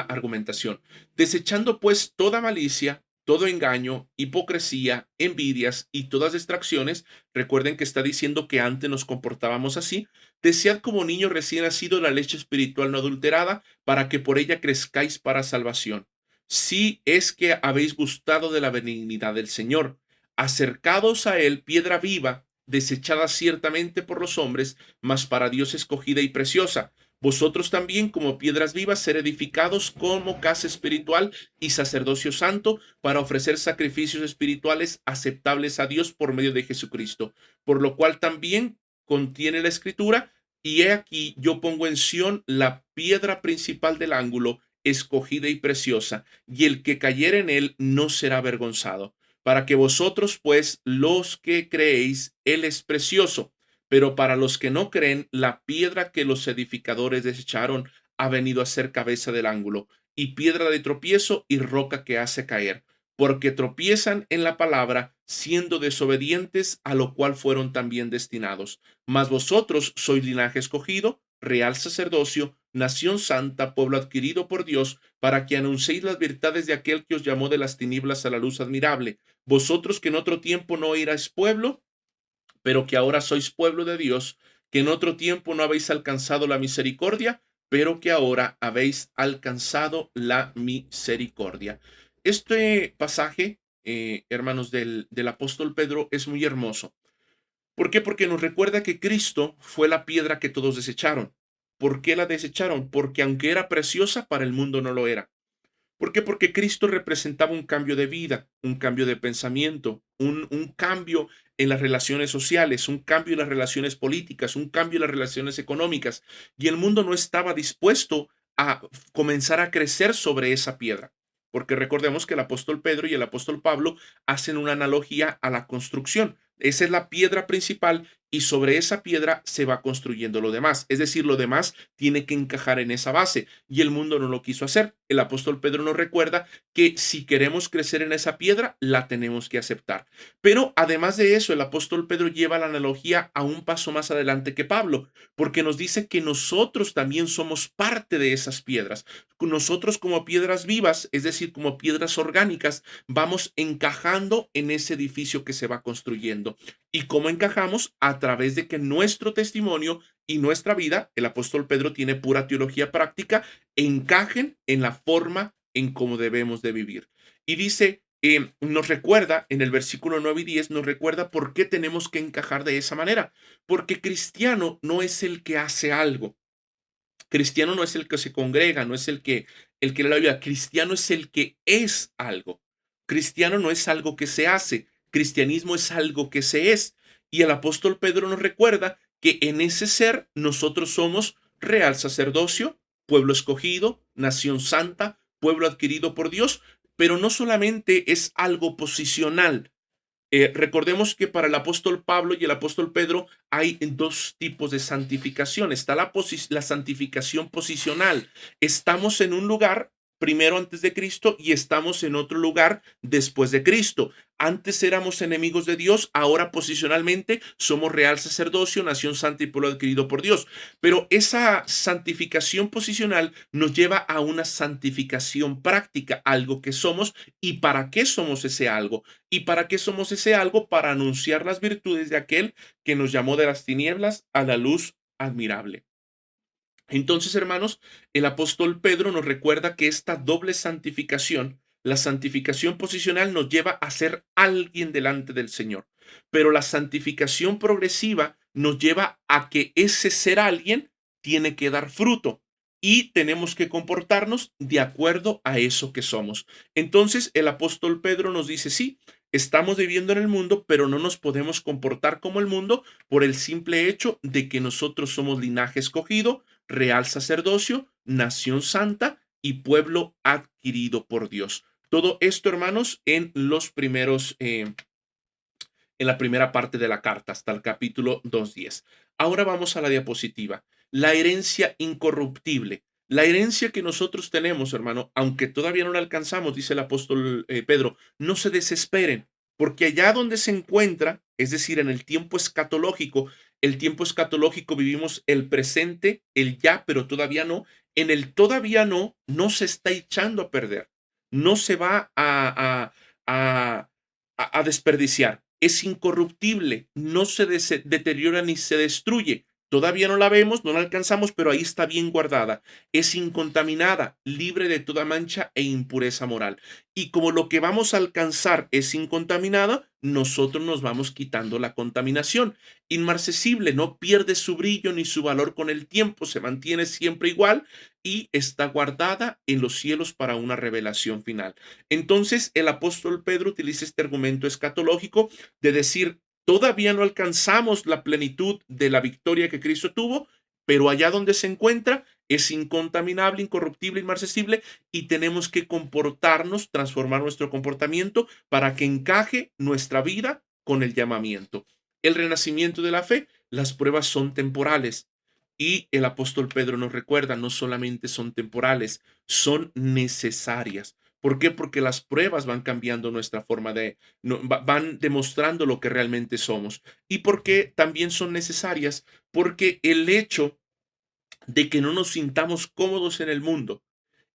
argumentación. Desechando pues toda malicia, todo engaño, hipocresía, envidias y todas distracciones, recuerden que está diciendo que antes nos comportábamos así, desead como niño recién nacido la leche espiritual no adulterada, para que por ella crezcáis para salvación. Si es que habéis gustado de la benignidad del Señor, acercados a él, piedra viva, desechada ciertamente por los hombres, mas para Dios escogida y preciosa. Vosotros también, como piedras vivas, ser edificados como casa espiritual y sacerdocio santo, para ofrecer sacrificios espirituales aceptables a Dios por medio de Jesucristo. Por lo cual también contiene la Escritura, y he aquí yo pongo en Sión la piedra principal del ángulo, escogida y preciosa, y el que cayere en él no será avergonzado. Para que vosotros, pues, los que creéis, él es precioso. Pero para los que no creen, la piedra que los edificadores desecharon ha venido a ser cabeza del ángulo, y piedra de tropiezo y roca que hace caer, porque tropiezan en la palabra, siendo desobedientes, a lo cual fueron también destinados. Mas vosotros sois linaje escogido, real sacerdocio, nación santa, pueblo adquirido por Dios, para que anunciéis las virtudes de aquel que os llamó de las tinieblas a la luz admirable. Vosotros que en otro tiempo no erais pueblo, pero que ahora sois pueblo de Dios, que en otro tiempo no habéis alcanzado la misericordia, pero que ahora habéis alcanzado la misericordia. Este pasaje, hermanos, del apóstol Pedro es muy hermoso. ¿Por qué? Porque nos recuerda que Cristo fue la piedra que todos desecharon. ¿Por qué la desecharon? Porque aunque era preciosa, para el mundo no lo era. ¿Por qué? Porque Cristo representaba un cambio de vida, un cambio de pensamiento, un cambio en las relaciones sociales, un cambio en las relaciones políticas, un cambio en las relaciones económicas. Y el mundo no estaba dispuesto a comenzar a crecer sobre esa piedra. Porque recordemos que el apóstol Pedro y el apóstol Pablo hacen una analogía a la construcción. Esa es la piedra principal y sobre esa piedra se va construyendo lo demás. Es decir, lo demás tiene que encajar en esa base y el mundo no lo quiso hacer. El apóstol Pedro nos recuerda que si queremos crecer en esa piedra, la tenemos que aceptar. Pero además de eso, el apóstol Pedro lleva la analogía a un paso más adelante que Pablo, porque nos dice que nosotros también somos parte de esas piedras. Nosotros como piedras vivas, es decir, como piedras orgánicas, vamos encajando en ese edificio que se va construyendo. ¿Y cómo encajamos? A través de que nuestro testimonio y nuestra vida, el apóstol Pedro tiene pura teología práctica, encajen en la forma en cómo debemos de vivir. Y dice, nos recuerda, en el versículo 9 y 10, nos recuerda por qué tenemos que encajar de esa manera. Porque cristiano no es el que hace algo. Cristiano no es el que se congrega, no es el que lee la Biblia. Cristiano es el que es algo. Cristiano no es algo que se hace. Cristianismo es algo que se es. Y el apóstol Pedro nos recuerda que en ese ser nosotros somos real sacerdocio, pueblo escogido, nación santa, pueblo adquirido por Dios, pero no solamente es algo posicional. Recordemos que para el apóstol Pablo y el apóstol Pedro hay dos tipos de santificación. Está la santificación posicional. Estamos en un lugar primero antes de Cristo y estamos en otro lugar después de Cristo. Antes éramos enemigos de Dios, ahora posicionalmente somos real sacerdocio, nación santa y pueblo adquirido por Dios. Pero esa santificación posicional nos lleva a una santificación práctica, algo que somos y para qué somos ese algo. ¿Y para qué somos ese algo? Para anunciar las virtudes de aquel que nos llamó de las tinieblas a la luz admirable. Entonces, hermanos, el apóstol Pedro nos recuerda que esta doble santificación, la santificación posicional nos lleva a ser alguien delante del Señor, pero la santificación progresiva nos lleva a que ese ser alguien tiene que dar fruto y tenemos que comportarnos de acuerdo a eso que somos. Entonces, el apóstol Pedro nos dice, sí, estamos viviendo en el mundo, pero no nos podemos comportar como el mundo por el simple hecho de que nosotros somos linaje escogido, real sacerdocio, nación santa y pueblo adquirido por Dios. Todo esto, hermanos, en la primera parte de la carta, hasta el capítulo 2:10. Ahora vamos a la diapositiva. La herencia incorruptible. La herencia que nosotros tenemos, hermano, aunque todavía no la alcanzamos, dice el apóstol Pedro, no se desesperen, porque allá donde se encuentra, es decir, en el tiempo escatológico vivimos el presente, el ya, pero todavía no. En el todavía no, no se está echando a perder, no se va a desperdiciar. Es incorruptible, no se deteriora ni se destruye. Todavía no la vemos, no la alcanzamos, pero ahí está bien guardada. Es incontaminada, libre de toda mancha e impureza moral. Y como lo que vamos a alcanzar es incontaminada, nosotros nos vamos quitando la contaminación. Inmarcesible, no pierde su brillo ni su valor con el tiempo, se mantiene siempre igual y está guardada en los cielos para una revelación final. Entonces, el apóstol Pedro utiliza este argumento escatológico de decir, todavía no alcanzamos la plenitud de la victoria que Cristo tuvo, pero allá donde se encuentra es incontaminable, incorruptible, inmarcesible y tenemos que comportarnos, transformar nuestro comportamiento para que encaje nuestra vida con el llamamiento. El renacimiento de la fe, las pruebas son temporales y el apóstol Pedro nos recuerda, no solamente son temporales, son necesarias. ¿Por qué? Porque las pruebas van cambiando nuestra forma van demostrando lo que realmente somos. ¿Y por qué también son necesarias? Porque el hecho de que no nos sintamos cómodos en el mundo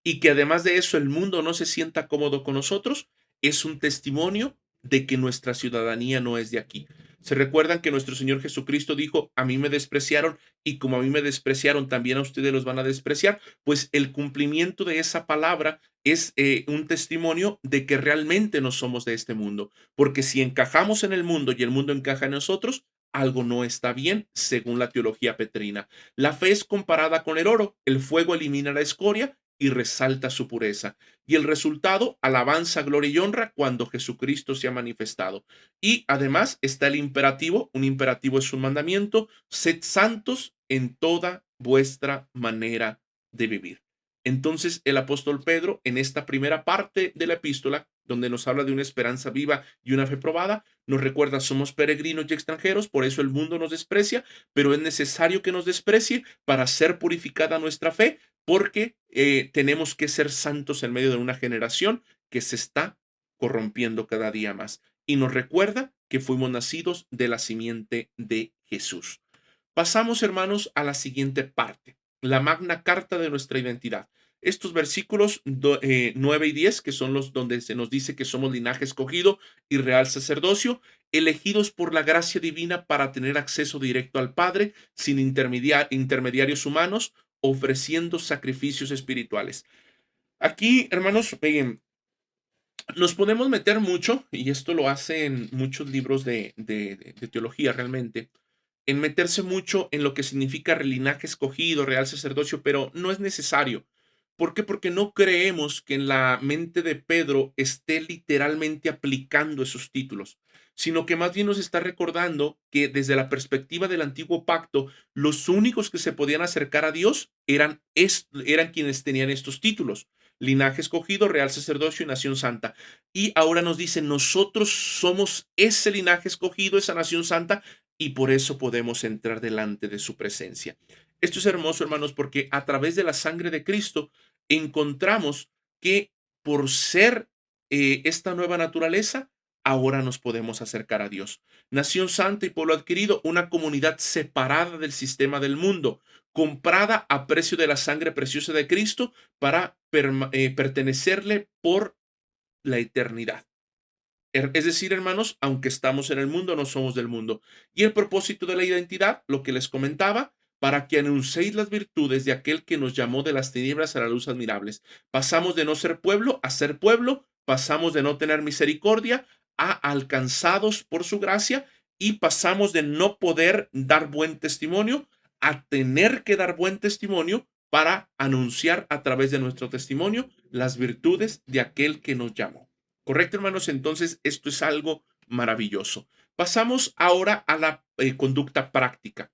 y que además de eso el mundo no se sienta cómodo con nosotros, es un testimonio de que nuestra ciudadanía no es de aquí. Se recuerdan que nuestro Señor Jesucristo dijo, a mí me despreciaron y como a mí me despreciaron, también a ustedes los van a despreciar. Pues el cumplimiento de esa palabra es un testimonio de que realmente no somos de este mundo. Porque si encajamos en el mundo y el mundo encaja en nosotros, algo no está bien según la teología petrina. La fe es comparada con el oro. El fuego elimina la escoria y resalta su pureza. Y el resultado, alabanza, gloria y honra cuando Jesucristo se ha manifestado. Y además está el imperativo, un imperativo es un mandamiento, sed santos en toda vuestra manera de vivir. Entonces el apóstol Pedro, en esta primera parte de la epístola, donde nos habla de una esperanza viva y una fe probada, nos recuerda, somos peregrinos y extranjeros, por eso el mundo nos desprecia, pero es necesario que nos desprecie para ser purificada nuestra fe, porque tenemos que ser santos en medio de una generación que se está corrompiendo cada día más. Y nos recuerda que fuimos nacidos de la simiente de Jesús. Pasamos, hermanos, a la siguiente parte, la magna carta de nuestra identidad. Estos versículos 9 y 10, que son los donde se nos dice que somos linaje escogido y real sacerdocio, elegidos por la gracia divina para tener acceso directo al Padre, sin intermediarios humanos, ofreciendo sacrificios espirituales. Aquí, hermanos, Nos podemos meter mucho, y esto lo hacen muchos libros de teología realmente, en meterse mucho en lo que significa linaje escogido, real sacerdocio, pero no es necesario. ¿Por qué? Porque no creemos que en la mente de Pedro esté literalmente aplicando esos títulos, sino que más bien nos está recordando que desde la perspectiva del antiguo pacto, los únicos que se podían acercar a Dios eran quienes tenían estos títulos: linaje escogido, real sacerdocio y nación santa. Y ahora nos dice, nosotros somos ese linaje escogido, esa nación santa, y por eso podemos entrar delante de su presencia. Esto es hermoso, hermanos, porque a través de la sangre de Cristo encontramos que por ser esta nueva naturaleza, ahora nos podemos acercar a Dios. Nación santa y pueblo adquirido, una comunidad separada del sistema del mundo, comprada a precio de la sangre preciosa de Cristo para pertenecerle por la eternidad. Es decir, hermanos, aunque estamos en el mundo, no somos del mundo. Y el propósito de la identidad, lo que les comentaba, para que anunciéis las virtudes de aquel que nos llamó de las tinieblas a la luz admirables. Pasamos de no ser pueblo a ser pueblo, pasamos de no tener misericordia a alcanzados por su gracia, y pasamos de no poder dar buen testimonio a tener que dar buen testimonio para anunciar a través de nuestro testimonio las virtudes de aquel que nos llamó. ¿Correcto, hermanos? Entonces, esto es algo maravilloso. Pasamos ahora a la conducta práctica.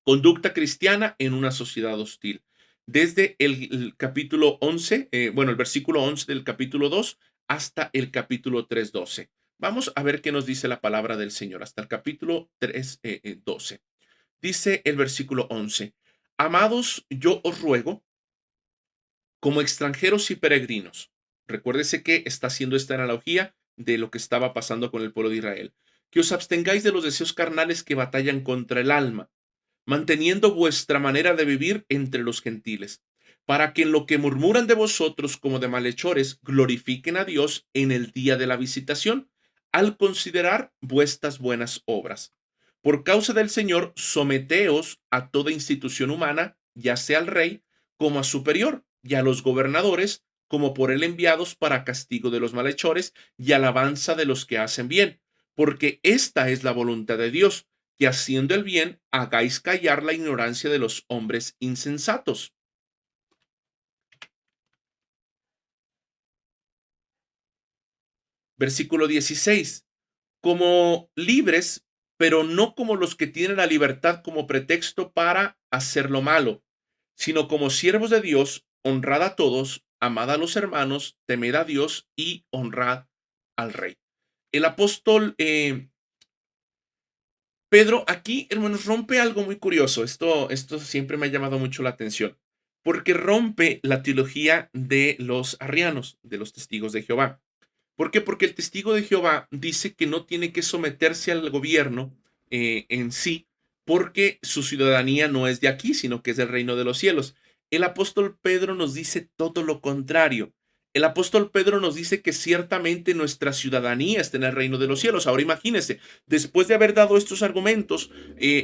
Conducta cristiana en una sociedad hostil. Desde el capítulo 11, el versículo 11 del capítulo 2 hasta el capítulo 3:12. Vamos a ver qué nos dice la palabra del Señor hasta el capítulo 3:12. Dice el versículo 11: Amados, yo os ruego, como extranjeros y peregrinos. Recuérdese que está haciendo esta analogía de lo que estaba pasando con el pueblo de Israel. Que os abstengáis de los deseos carnales que batallan contra el alma, manteniendo vuestra manera de vivir entre los gentiles, para que en lo que murmuran de vosotros como de malhechores, glorifiquen a Dios en el día de la visitación, al considerar vuestras buenas obras. Por causa del Señor, someteos a toda institución humana, ya sea al rey como a superior, y a los gobernadores como por él enviados para castigo de los malhechores y alabanza de los que hacen bien, porque esta es la voluntad de Dios, que haciendo el bien hagáis callar la ignorancia de los hombres insensatos. Versículo 16. Como libres, pero no como los que tienen la libertad como pretexto para hacer lo malo, sino como siervos de Dios, honrad a todos, amad a los hermanos, temed a Dios y honrad al rey. El apóstol Pedro aquí, hermanos, rompe algo muy curioso. Esto siempre me ha llamado mucho la atención, porque rompe la teología de los arrianos, de los testigos de Jehová. ¿Por qué? Porque el testigo de Jehová dice que no tiene que someterse al gobierno en sí, porque su ciudadanía no es de aquí, sino que es del reino de los cielos. El apóstol Pedro nos dice todo lo contrario. El apóstol Pedro nos dice que ciertamente nuestra ciudadanía está en el reino de los cielos. Ahora imagínense, después de haber dado estos argumentos,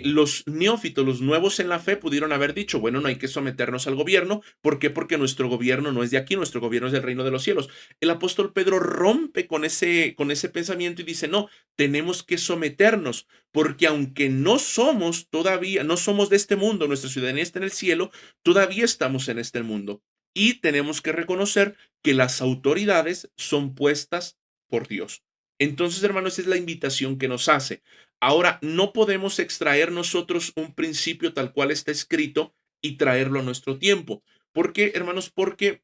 los neófitos, los nuevos en la fe, pudieron haber dicho, bueno, no hay que someternos al gobierno. ¿Por qué? Porque nuestro gobierno no es de aquí, nuestro gobierno es del reino de los cielos. El apóstol Pedro rompe con ese pensamiento y dice, no, tenemos que someternos, porque aunque no somos todavía, no somos de este mundo, nuestra ciudadanía está en el cielo, todavía estamos en este mundo. Y tenemos que reconocer que las autoridades son puestas por Dios. Entonces, hermanos, es la invitación que nos hace. Ahora, no podemos extraer nosotros un principio tal cual está escrito y traerlo a nuestro tiempo. ¿Por qué, hermanos? Porque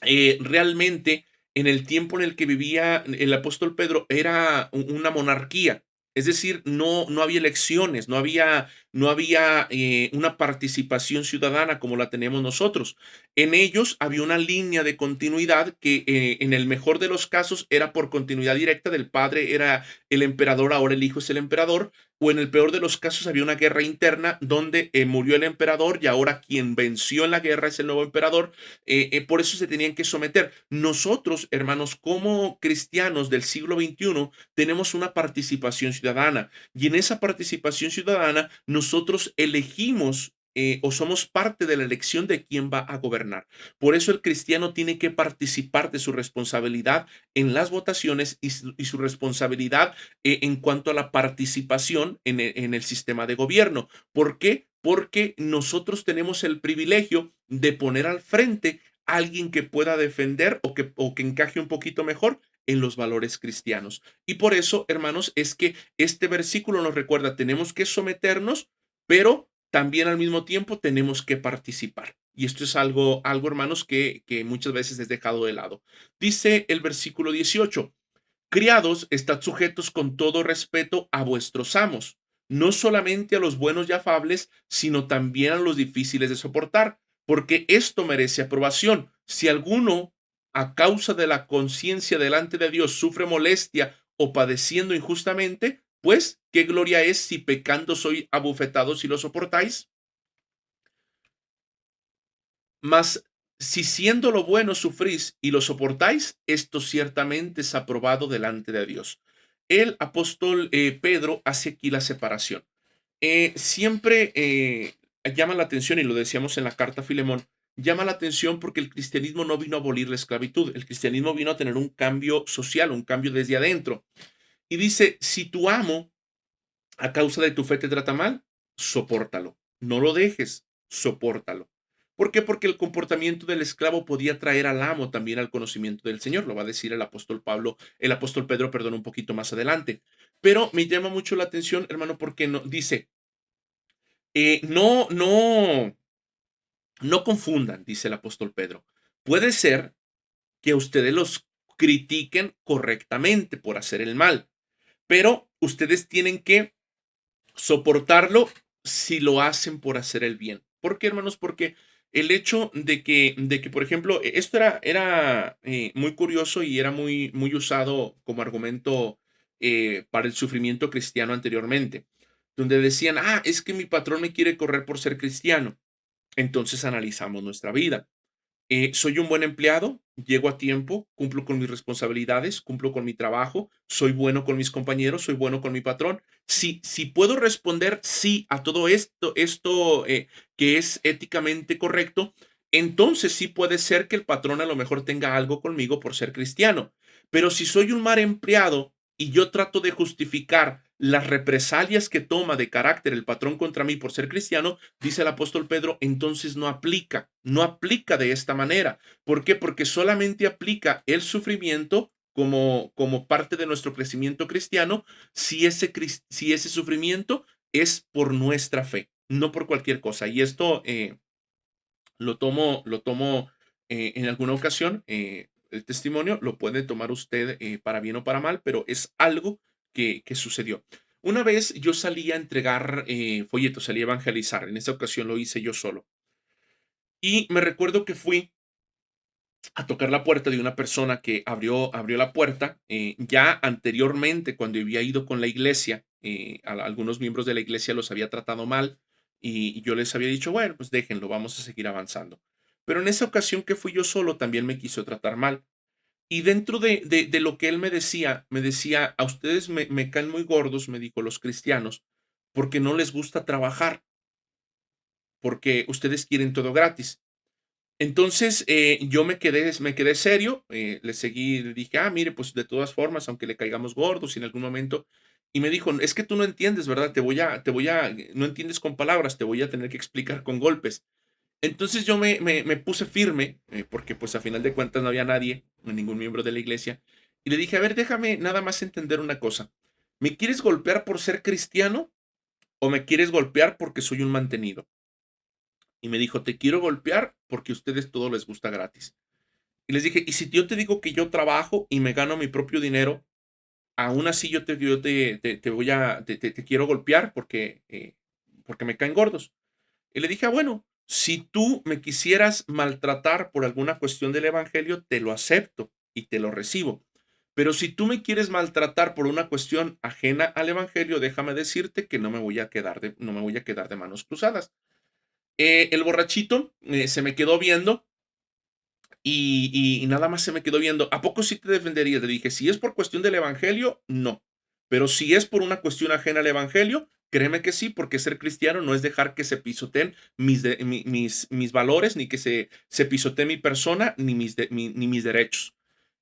realmente en el tiempo en el que vivía el apóstol Pedro era una monarquía, es decir, no había elecciones, no había una participación ciudadana como la tenemos nosotros. En ellos había una línea de continuidad que en el mejor de los casos era por continuidad directa del padre, era el emperador, ahora el hijo es el emperador, o en el peor de los casos había una guerra interna donde murió el emperador y ahora quien venció en la guerra es el nuevo emperador. Por eso se tenían que someter. Nosotros, hermanos, como cristianos del siglo XXI, tenemos una participación ciudadana y en esa participación ciudadana nosotros elegimos o somos parte de la elección de quién va a gobernar. Por eso el cristiano tiene que participar de su responsabilidad en las votaciones y su responsabilidad en cuanto a la participación en el sistema de gobierno. ¿Por qué? Porque nosotros tenemos el privilegio de poner al frente a alguien que pueda defender o que encaje un poquito mejor en los valores cristianos. Y por eso, hermanos, es que este versículo nos recuerda, tenemos que someternos, pero también al mismo tiempo tenemos que participar. Y esto es algo hermanos, que muchas veces es dejado de lado. Dice el versículo 18, criados, estad sujetos con todo respeto a vuestros amos, no solamente a los buenos y afables, sino también a los difíciles de soportar, porque esto merece aprobación. Si alguno, a causa de la conciencia delante de Dios, sufre molestia o padeciendo injustamente, pues, ¿qué gloria es si pecando soy abofetados y lo soportáis? Mas si siendo lo bueno sufrís y lo soportáis, esto ciertamente es aprobado delante de Dios. El apóstol Pedro hace aquí la separación. Siempre llama la atención, y lo decíamos en la carta a Filemón, llama la atención porque el cristianismo no vino a abolir la esclavitud, el cristianismo vino a tener un cambio social, un cambio desde adentro. Y dice, si tu amo a causa de tu fe te trata mal, sopórtalo. No lo dejes, sopórtalo. ¿Por qué? Porque el comportamiento del esclavo podía traer al amo también al conocimiento del Señor. Lo va a decir el apóstol Pedro, perdón, un poquito más adelante. Pero me llama mucho la atención, hermano, porque no, dice, no confundan, dice el apóstol Pedro. Puede ser que ustedes los critiquen correctamente por hacer el mal, pero ustedes tienen que soportarlo si lo hacen por hacer el bien. ¿Por qué, hermanos? Porque el hecho de que por ejemplo, esto era muy curioso y era muy usado como argumento para el sufrimiento cristiano anteriormente, donde decían, es que mi patrón me quiere correr por ser cristiano. Entonces analizamos nuestra vida. ¿Soy un buen empleado? ¿Llego a tiempo? ¿Cumplo con mis responsabilidades? ¿Cumplo con mi trabajo? ¿Soy bueno con mis compañeros? ¿Soy bueno con mi patrón? Si puedo responder sí a todo esto que es éticamente correcto, entonces sí puede ser que el patrón a lo mejor tenga algo conmigo por ser cristiano. Pero si soy un mal empleado y yo trato de justificar las represalias que toma de carácter el patrón contra mí por ser cristiano, dice el apóstol Pedro, entonces no aplica de esta manera. ¿Por qué? Porque solamente aplica el sufrimiento como parte de nuestro crecimiento cristiano si ese sufrimiento es por nuestra fe, no por cualquier cosa. Y esto lo tomo en alguna ocasión, el testimonio lo puede tomar usted para bien o para mal, pero es algo que sucedió. Una vez yo salí a entregar folletos, salí a evangelizar. En esta ocasión lo hice yo solo. Y me recuerdo que fui a tocar la puerta de una persona que abrió la puerta. Ya anteriormente, cuando había ido con la iglesia, algunos miembros de la iglesia los había tratado mal y yo les había dicho, bueno, pues déjenlo, vamos a seguir avanzando. Pero en esa ocasión que fui yo solo, también me quiso tratar mal. Y dentro de lo que él me decía, a ustedes me caen muy gordos, me dijo, los cristianos, porque no les gusta trabajar, porque ustedes quieren todo gratis. Entonces, yo me quedé serio, le seguí, le dije, mire, pues de todas formas, aunque le caigamos gordos y en algún momento, y me dijo, es que tú no entiendes, ¿verdad? No entiendes con palabras, te voy a tener que explicar con golpes. Entonces yo me puse firme, porque pues a final de cuentas no había nadie, ningún miembro de la iglesia, y le dije, a ver, déjame nada más entender una cosa. ¿Me quieres golpear por ser cristiano o me quieres golpear porque soy un mantenido? Y me dijo, te quiero golpear porque a ustedes todo les gusta gratis. Y les dije, ¿y si yo te digo que yo trabajo y me gano mi propio dinero, aún así yo te voy te quiero golpear porque me caen gordos? Y le dije, bueno, si tú me quisieras maltratar por alguna cuestión del evangelio, te lo acepto y te lo recibo. Pero si tú me quieres maltratar por una cuestión ajena al evangelio, déjame decirte que no me voy a quedar de manos cruzadas. El borrachito se me quedó viendo y nada más se me quedó viendo. ¿A poco sí te defenderías? Le dije, si es por cuestión del evangelio, no. Pero si es por una cuestión ajena al evangelio, créeme que sí, porque ser cristiano no es dejar que se pisoteen mis valores, ni que se pisotee mi persona, ni mis derechos.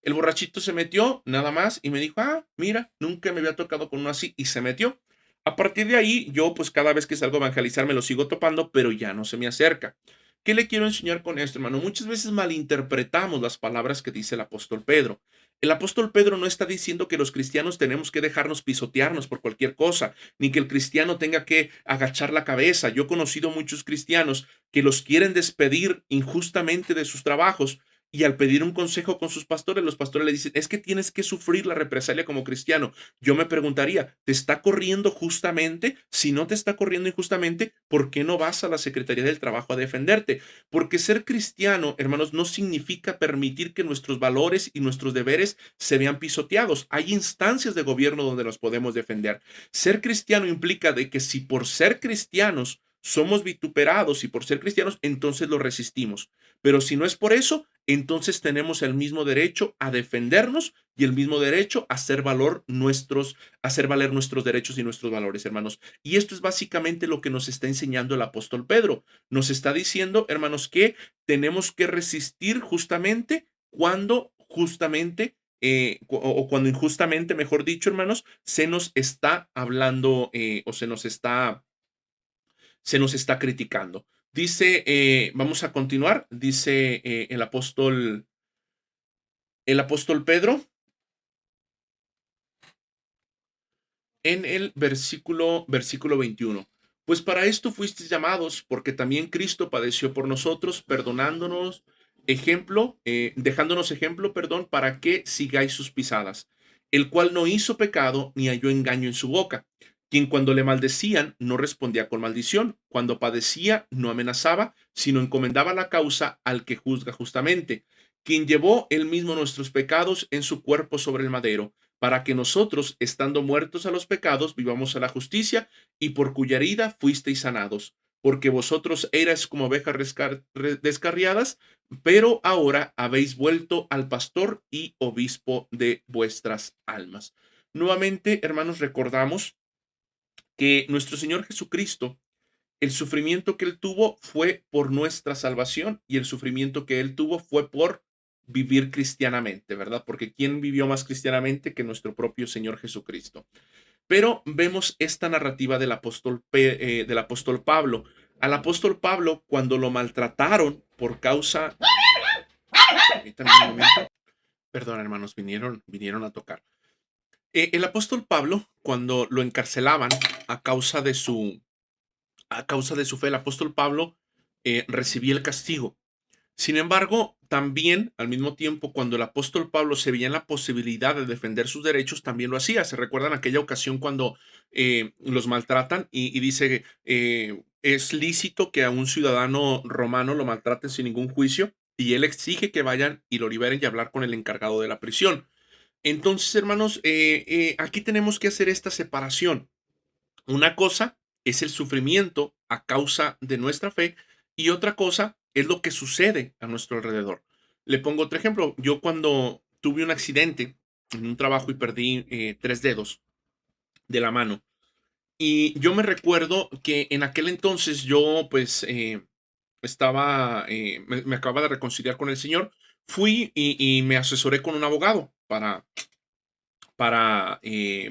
El borrachito se metió, nada más, y me dijo, ah, mira, nunca me había tocado con uno así, y se metió. A partir de ahí, yo pues cada vez que salgo a evangelizar me lo sigo topando, pero ya no se me acerca. ¿Qué le quiero enseñar con esto, hermano? Muchas veces malinterpretamos las palabras que dice el apóstol Pedro. El apóstol Pedro no está diciendo que los cristianos tenemos que dejarnos pisotearnos por cualquier cosa, ni que el cristiano tenga que agachar la cabeza. Yo he conocido muchos cristianos que los quieren despedir injustamente de sus trabajos y al pedir un consejo con sus pastores, los pastores le dicen, es que tienes que sufrir la represalia como cristiano. Yo me preguntaría, ¿te está corriendo justamente? Si no te está corriendo injustamente, ¿por qué no vas a la Secretaría del Trabajo a defenderte? Porque ser cristiano, hermanos, no significa permitir que nuestros valores y nuestros deberes se vean pisoteados. Hay instancias de gobierno donde nos podemos defender. Ser cristiano implica de que si por ser cristianos somos vituperados y por ser cristianos, entonces lo resistimos. Pero si no es por eso, entonces tenemos el mismo derecho a defendernos y el mismo derecho a hacer valer nuestros derechos y nuestros valores, hermanos. Y esto es básicamente lo que nos está enseñando el apóstol Pedro. Nos está diciendo, hermanos, que tenemos que resistir justamente cuando o cuando injustamente, mejor dicho, hermanos, se nos está hablando o se nos está criticando. Dice, vamos a continuar, dice el apóstol Pedro en el versículo 21. Pues para esto fuisteis llamados, porque también Cristo padeció por nosotros, dejándonos ejemplo, perdón, para que sigáis sus pisadas, el cual no hizo pecado ni halló engaño en su boca, quien cuando le maldecían no respondía con maldición, cuando padecía no amenazaba, sino encomendaba la causa al que juzga justamente, quien llevó él mismo nuestros pecados en su cuerpo sobre el madero, para que nosotros, estando muertos a los pecados, vivamos a la justicia, y por cuya herida fuisteis sanados, porque vosotros erais como ovejas descarriadas, pero ahora habéis vuelto al pastor y obispo de vuestras almas. Nuevamente, hermanos, recordamos que nuestro Señor Jesucristo, el sufrimiento que él tuvo fue por nuestra salvación y el sufrimiento que él tuvo fue por vivir cristianamente, ¿verdad? Porque ¿quién vivió más cristianamente que nuestro propio Señor Jesucristo? Pero vemos esta narrativa del apóstol Pablo. Al apóstol Pablo, cuando lo maltrataron por causa... Permítanme un momento. Perdón, hermanos, vinieron a tocar. El apóstol Pablo, cuando lo encarcelaban a causa de su fe, el apóstol Pablo recibía el castigo. Sin embargo, también al mismo tiempo, cuando el apóstol Pablo se veía en la posibilidad de defender sus derechos, también lo hacía. ¿Se recuerdan aquella ocasión cuando los maltratan y dice, es lícito que a un ciudadano romano lo maltraten sin ningún juicio? Y él exige que vayan y lo liberen y hablar con el encargado de la prisión. Entonces, hermanos, aquí tenemos que hacer esta separación. Una cosa es el sufrimiento a causa de nuestra fe y otra cosa es lo que sucede a nuestro alrededor. Le pongo otro ejemplo. Yo cuando tuve un accidente en un trabajo y perdí 3 dedos de la mano. Y yo me recuerdo que en aquel entonces yo pues me acababa de reconciliar con el Señor. Fui y me asesoré con un abogado para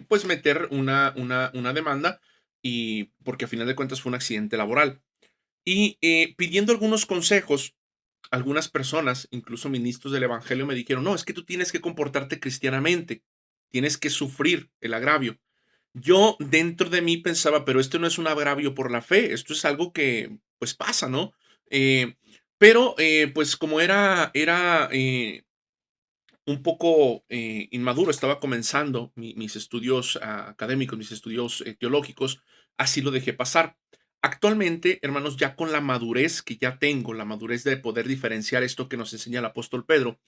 pues meter una demanda y porque a final de cuentas fue un accidente laboral. Y pidiendo algunos consejos, algunas personas, incluso ministros del Evangelio, me dijeron, no, es que tú tienes que comportarte cristianamente, tienes que sufrir el agravio. Yo dentro de mí pensaba, pero esto no es un agravio por la fe, esto es algo que pues pasa, ¿no? Eh, pero pues como era un poco inmaduro, estaba comenzando mis estudios académicos, mis estudios teológicos, así lo dejé pasar. Actualmente, hermanos, ya con la madurez que ya tengo, la madurez de poder diferenciar esto que nos enseña el apóstol Pedro,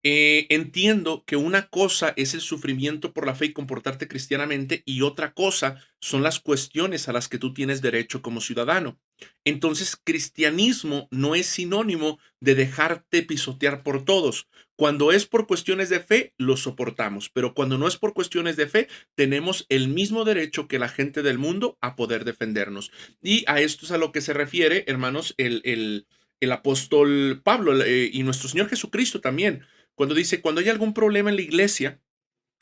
entiendo que una cosa es el sufrimiento por la fe y comportarte cristianamente y otra cosa son las cuestiones a las que tú tienes derecho como ciudadano. Entonces, cristianismo no es sinónimo de dejarte pisotear por todos. Cuando es por cuestiones de fe, lo soportamos, pero cuando no es por cuestiones de fe, tenemos el mismo derecho que la gente del mundo a poder defendernos. Y a esto es a lo que se refiere, hermanos, el apóstol Pablo y nuestro Señor Jesucristo también, cuando dice, cuando hay algún problema en la iglesia,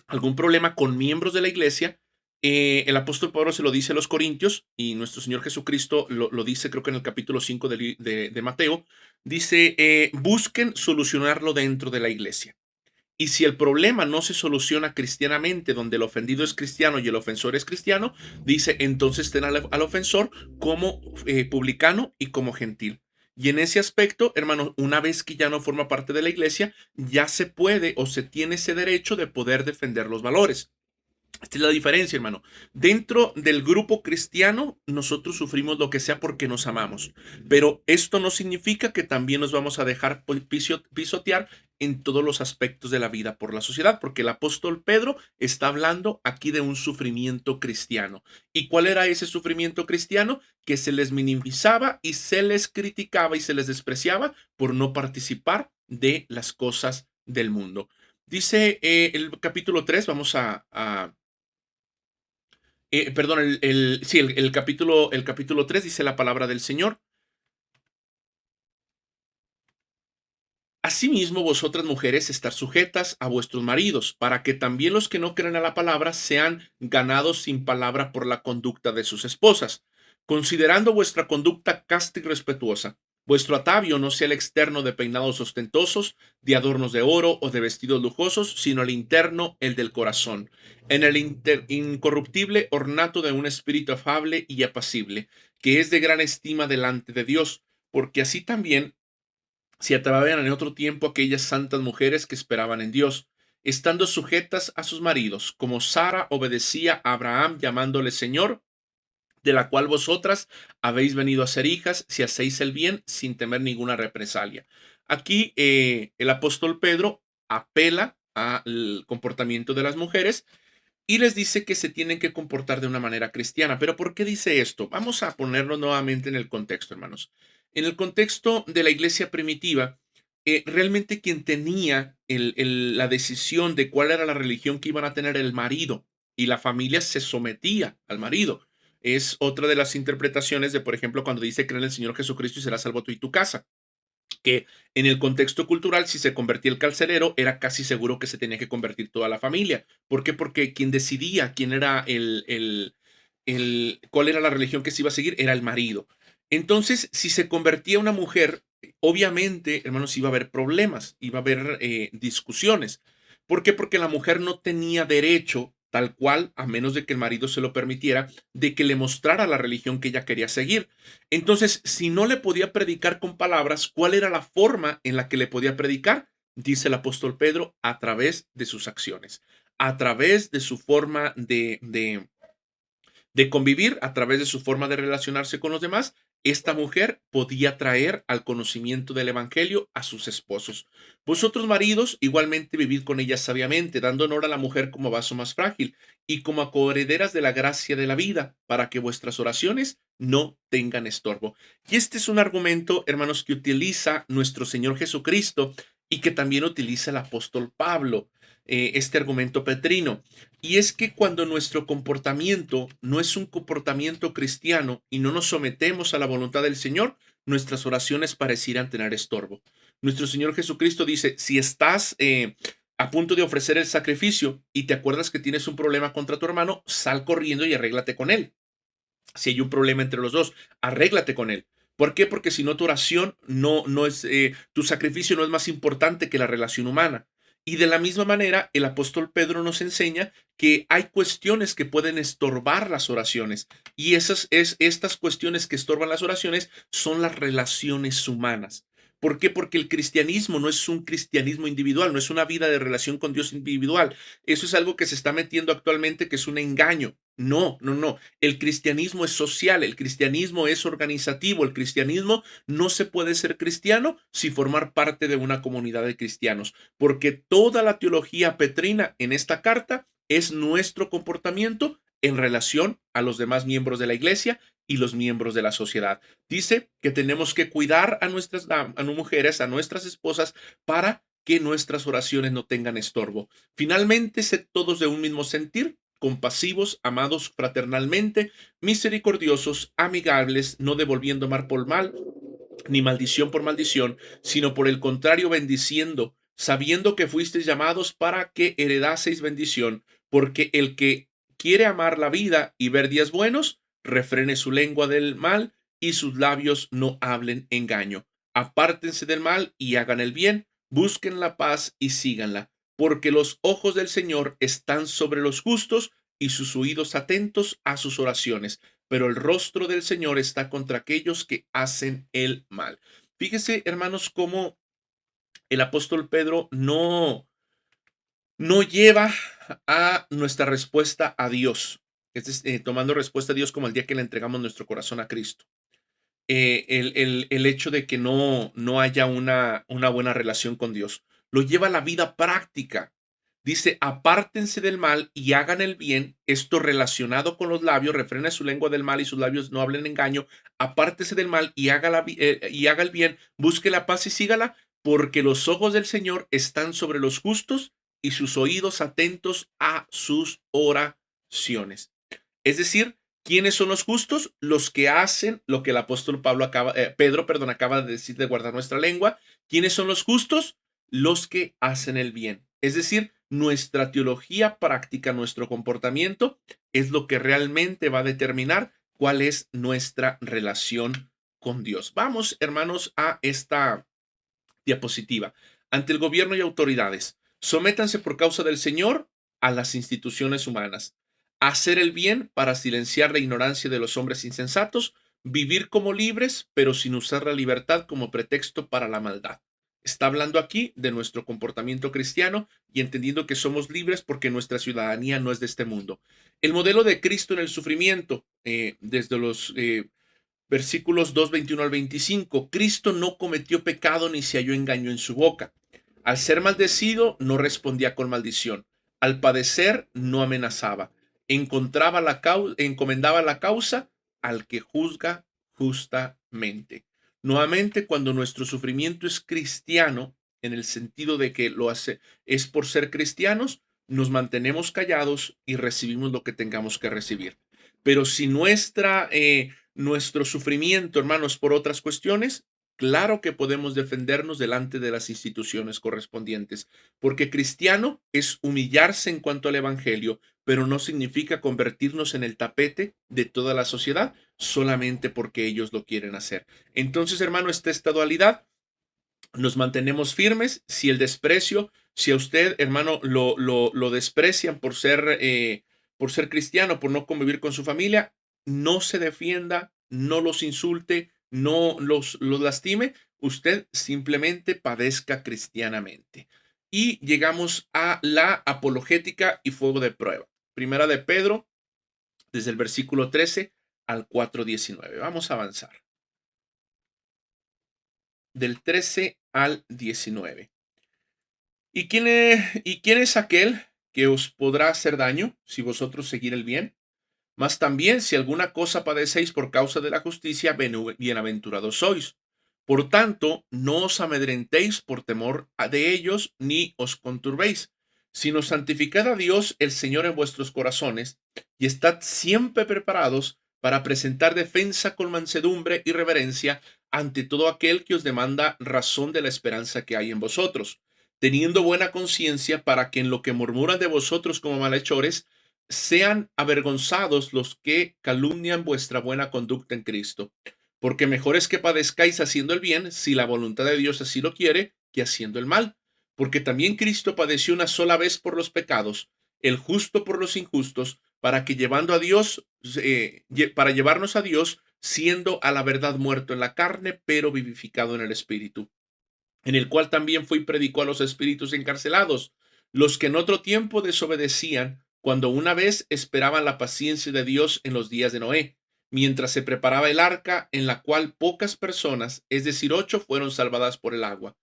algún problema con miembros de la iglesia, el apóstol Pablo se lo dice a los corintios y nuestro Señor Jesucristo lo dice creo que en el capítulo 5 de Mateo, dice, busquen solucionarlo dentro de la iglesia. Y si el problema no se soluciona cristianamente, donde el ofendido es cristiano y el ofensor es cristiano, dice, entonces ten al ofensor como publicano y como gentil. Y en ese aspecto, hermano, una vez que ya no forma parte de la iglesia, ya se puede o se tiene ese derecho de poder defender los valores. Esta es la diferencia, hermano. Dentro del grupo cristiano, nosotros sufrimos lo que sea porque nos amamos. Pero esto no significa que también nos vamos a dejar pisotear en todos los aspectos de la vida por la sociedad, porque el apóstol Pedro está hablando aquí de un sufrimiento cristiano. ¿Y cuál era ese sufrimiento cristiano? Que se les minimizaba y se les criticaba y se les despreciaba por no participar de las cosas del mundo. Dice el capítulo 3, vamos a perdón, sí, el capítulo 3 dice la palabra del Señor. Asimismo, vosotras mujeres, estar sujetas a vuestros maridos, para que también los que no creen a la palabra sean ganados sin palabra por la conducta de sus esposas, considerando vuestra conducta casta y respetuosa. Vuestro atavio no sea el externo de peinados ostentosos, de adornos de oro o de vestidos lujosos, sino el interno, el del corazón, en el incorruptible ornato de un espíritu afable y apacible, que es de gran estima delante de Dios, porque así también se ataban en otro tiempo aquellas santas mujeres que esperaban en Dios, estando sujetas a sus maridos, como Sara obedecía a Abraham llamándole Señor, de la cual vosotras habéis venido a ser hijas si hacéis el bien sin temer ninguna represalia. Aquí el apóstol Pedro apela al comportamiento de las mujeres y les dice que se tienen que comportar de una manera cristiana. ¿Pero por qué dice esto? Vamos a ponerlo nuevamente en el contexto, hermanos. En el contexto de la iglesia primitiva, realmente quien tenía la decisión de cuál era la religión que iban a tener el marido y la familia se sometía al marido. Es otra de las interpretaciones de, por ejemplo, cuando dice cree en el Señor Jesucristo y será salvo tú y tu casa, que en el contexto cultural, si se convertía el carcelero, era casi seguro que se tenía que convertir toda la familia. ¿Por qué? Porque quien decidía quién era cuál era la religión que se iba a seguir era el marido. Entonces, si se convertía una mujer, obviamente, hermanos, iba a haber problemas, iba a haber discusiones. ¿Por qué? Porque la mujer no tenía derecho, tal cual, a menos de que el marido se lo permitiera, de que le mostrara la religión que ella quería seguir. Entonces, si no le podía predicar con palabras, ¿cuál era la forma en la que le podía predicar? Dice el apóstol Pedro, a través de sus acciones, a través de su forma de convivir, a través de su forma de relacionarse con los demás. Esta mujer podía traer al conocimiento del evangelio a sus esposos. Vosotros, maridos, igualmente vivid con ellas sabiamente, dando honor a la mujer como vaso más frágil y como coherederas de la gracia de la vida, para que vuestras oraciones no tengan estorbo. Y este es un argumento, hermanos, que utiliza nuestro Señor Jesucristo y que también utiliza el apóstol Pablo, este argumento petrino. Y es que cuando nuestro comportamiento no es un comportamiento cristiano y no nos sometemos a la voluntad del Señor, nuestras oraciones parecieran tener estorbo. Nuestro Señor Jesucristo dice, si estás a punto de ofrecer el sacrificio y te acuerdas que tienes un problema contra tu hermano, sal corriendo y arréglate con él. Si hay un problema entre los dos, arréglate con él. ¿Por qué? Porque si no, tu oración no es, tu sacrificio no es más importante que la relación humana. Y de la misma manera, el apóstol Pedro nos enseña que hay cuestiones que pueden estorbar las oraciones. Y estas cuestiones que estorban las oraciones son las relaciones humanas. ¿Por qué? Porque el cristianismo no es un cristianismo individual, no es una vida de relación con Dios individual. Eso es algo que se está metiendo actualmente, que es un engaño. No, no, no. El cristianismo es social, el cristianismo es organizativo, el cristianismo no se puede ser cristiano sin formar parte de una comunidad de cristianos, porque toda la teología petrina en esta carta es nuestro comportamiento en relación a los demás miembros de la iglesia y los miembros de la sociedad. Dice que tenemos que cuidar a nuestras mujeres, a nuestras esposas, para que nuestras oraciones no tengan estorbo. Finalmente, sed todos de un mismo sentir, compasivos, amados fraternalmente, misericordiosos, amigables, no devolviendo mal por mal, ni maldición por maldición, sino por el contrario bendiciendo, sabiendo que fuisteis llamados para que heredaseis bendición, porque el que quiere amar la vida y ver días buenos, refrene su lengua del mal y sus labios no hablen engaño. Apártense del mal y hagan el bien, busquen la paz y síganla, porque los ojos del Señor están sobre los justos y sus oídos atentos a sus oraciones, pero el rostro del Señor está contra aquellos que hacen el mal. Fíjese, hermanos, cómo el apóstol Pedro no lleva a nuestra respuesta a Dios, tomando respuesta a Dios como el día que le entregamos nuestro corazón a Cristo. El hecho de que no haya una buena relación con Dios, lo lleva a la vida práctica. Dice, apártense del mal y hagan el bien. Esto relacionado con los labios, refrena su lengua del mal y sus labios no hablen engaño. Apártese del mal y haga el bien. Busque la paz y sígala, porque los ojos del Señor están sobre los justos y sus oídos atentos a sus oraciones. Es decir, ¿quiénes son los justos? Los que hacen lo que el apóstol Pedro acaba de decir de guardar nuestra lengua. ¿Quiénes son los justos? Los que hacen el bien. Es decir, nuestra teología práctica, nuestro comportamiento, es lo que realmente va a determinar cuál es nuestra relación con Dios. Vamos, hermanos, a esta diapositiva. Ante el gobierno y autoridades, sométanse por causa del Señor a las instituciones humanas. Hacer el bien para silenciar la ignorancia de los hombres insensatos, vivir como libres, pero sin usar la libertad como pretexto para la maldad. Está hablando aquí de nuestro comportamiento cristiano y entendiendo que somos libres porque nuestra ciudadanía no es de este mundo. El modelo de Cristo en el sufrimiento, desde los versículos 2, 21 al 25, Cristo no cometió pecado ni se halló engaño en su boca. Al ser maldecido, no respondía con maldición. Al padecer, no amenazaba. Encomendaba la causa al que juzga justamente. Nuevamente, cuando nuestro sufrimiento es cristiano, en el sentido de que lo hace, es por ser cristianos, nos mantenemos callados y recibimos lo que tengamos que recibir. Pero si nuestro sufrimiento, hermanos, por otras cuestiones, claro que podemos defendernos delante de las instituciones correspondientes, porque cristiano es humillarse en cuanto al evangelio, pero no significa convertirnos en el tapete de toda la sociedad solamente porque ellos lo quieren hacer. Entonces, hermano, está esta dualidad. Nos mantenemos firmes. Si el desprecio, si a usted, hermano, lo desprecian por ser cristiano, por no convivir con su familia, no se defienda, no los insulte, no los lastime, usted simplemente padezca cristianamente. Y llegamos a la apologética y fuego de prueba. Primera de Pedro, desde el versículo 13 al 4:19. Vamos a avanzar. Del 13 al 19. ¿Y quién es aquel que os podrá hacer daño si vosotros seguir el bien? Mas también si alguna cosa padecéis por causa de la justicia, bienaventurados sois. Por tanto, no os amedrentéis por temor de ellos, ni os conturbéis, sino santificad a Dios el Señor en vuestros corazones, y estad siempre preparados para presentar defensa con mansedumbre y reverencia ante todo aquel que os demanda razón de la esperanza que hay en vosotros, teniendo buena conciencia, para que en lo que murmuran de vosotros como malhechores, sean avergonzados los que calumnian vuestra buena conducta en Cristo. Porque mejor es que padezcáis haciendo el bien, si la voluntad de Dios así lo quiere, que haciendo el mal. Porque también Cristo padeció una sola vez por los pecados, el justo por los injustos, para llevarnos a Dios, siendo a la verdad muerto en la carne, pero vivificado en el Espíritu, en el cual también fue y predicó a los espíritus encarcelados, los que en otro tiempo desobedecían, cuando una vez esperaban la paciencia de Dios en los días de Noé, mientras se preparaba el arca, en la cual pocas personas, es decir, 8, fueron salvadas por el agua.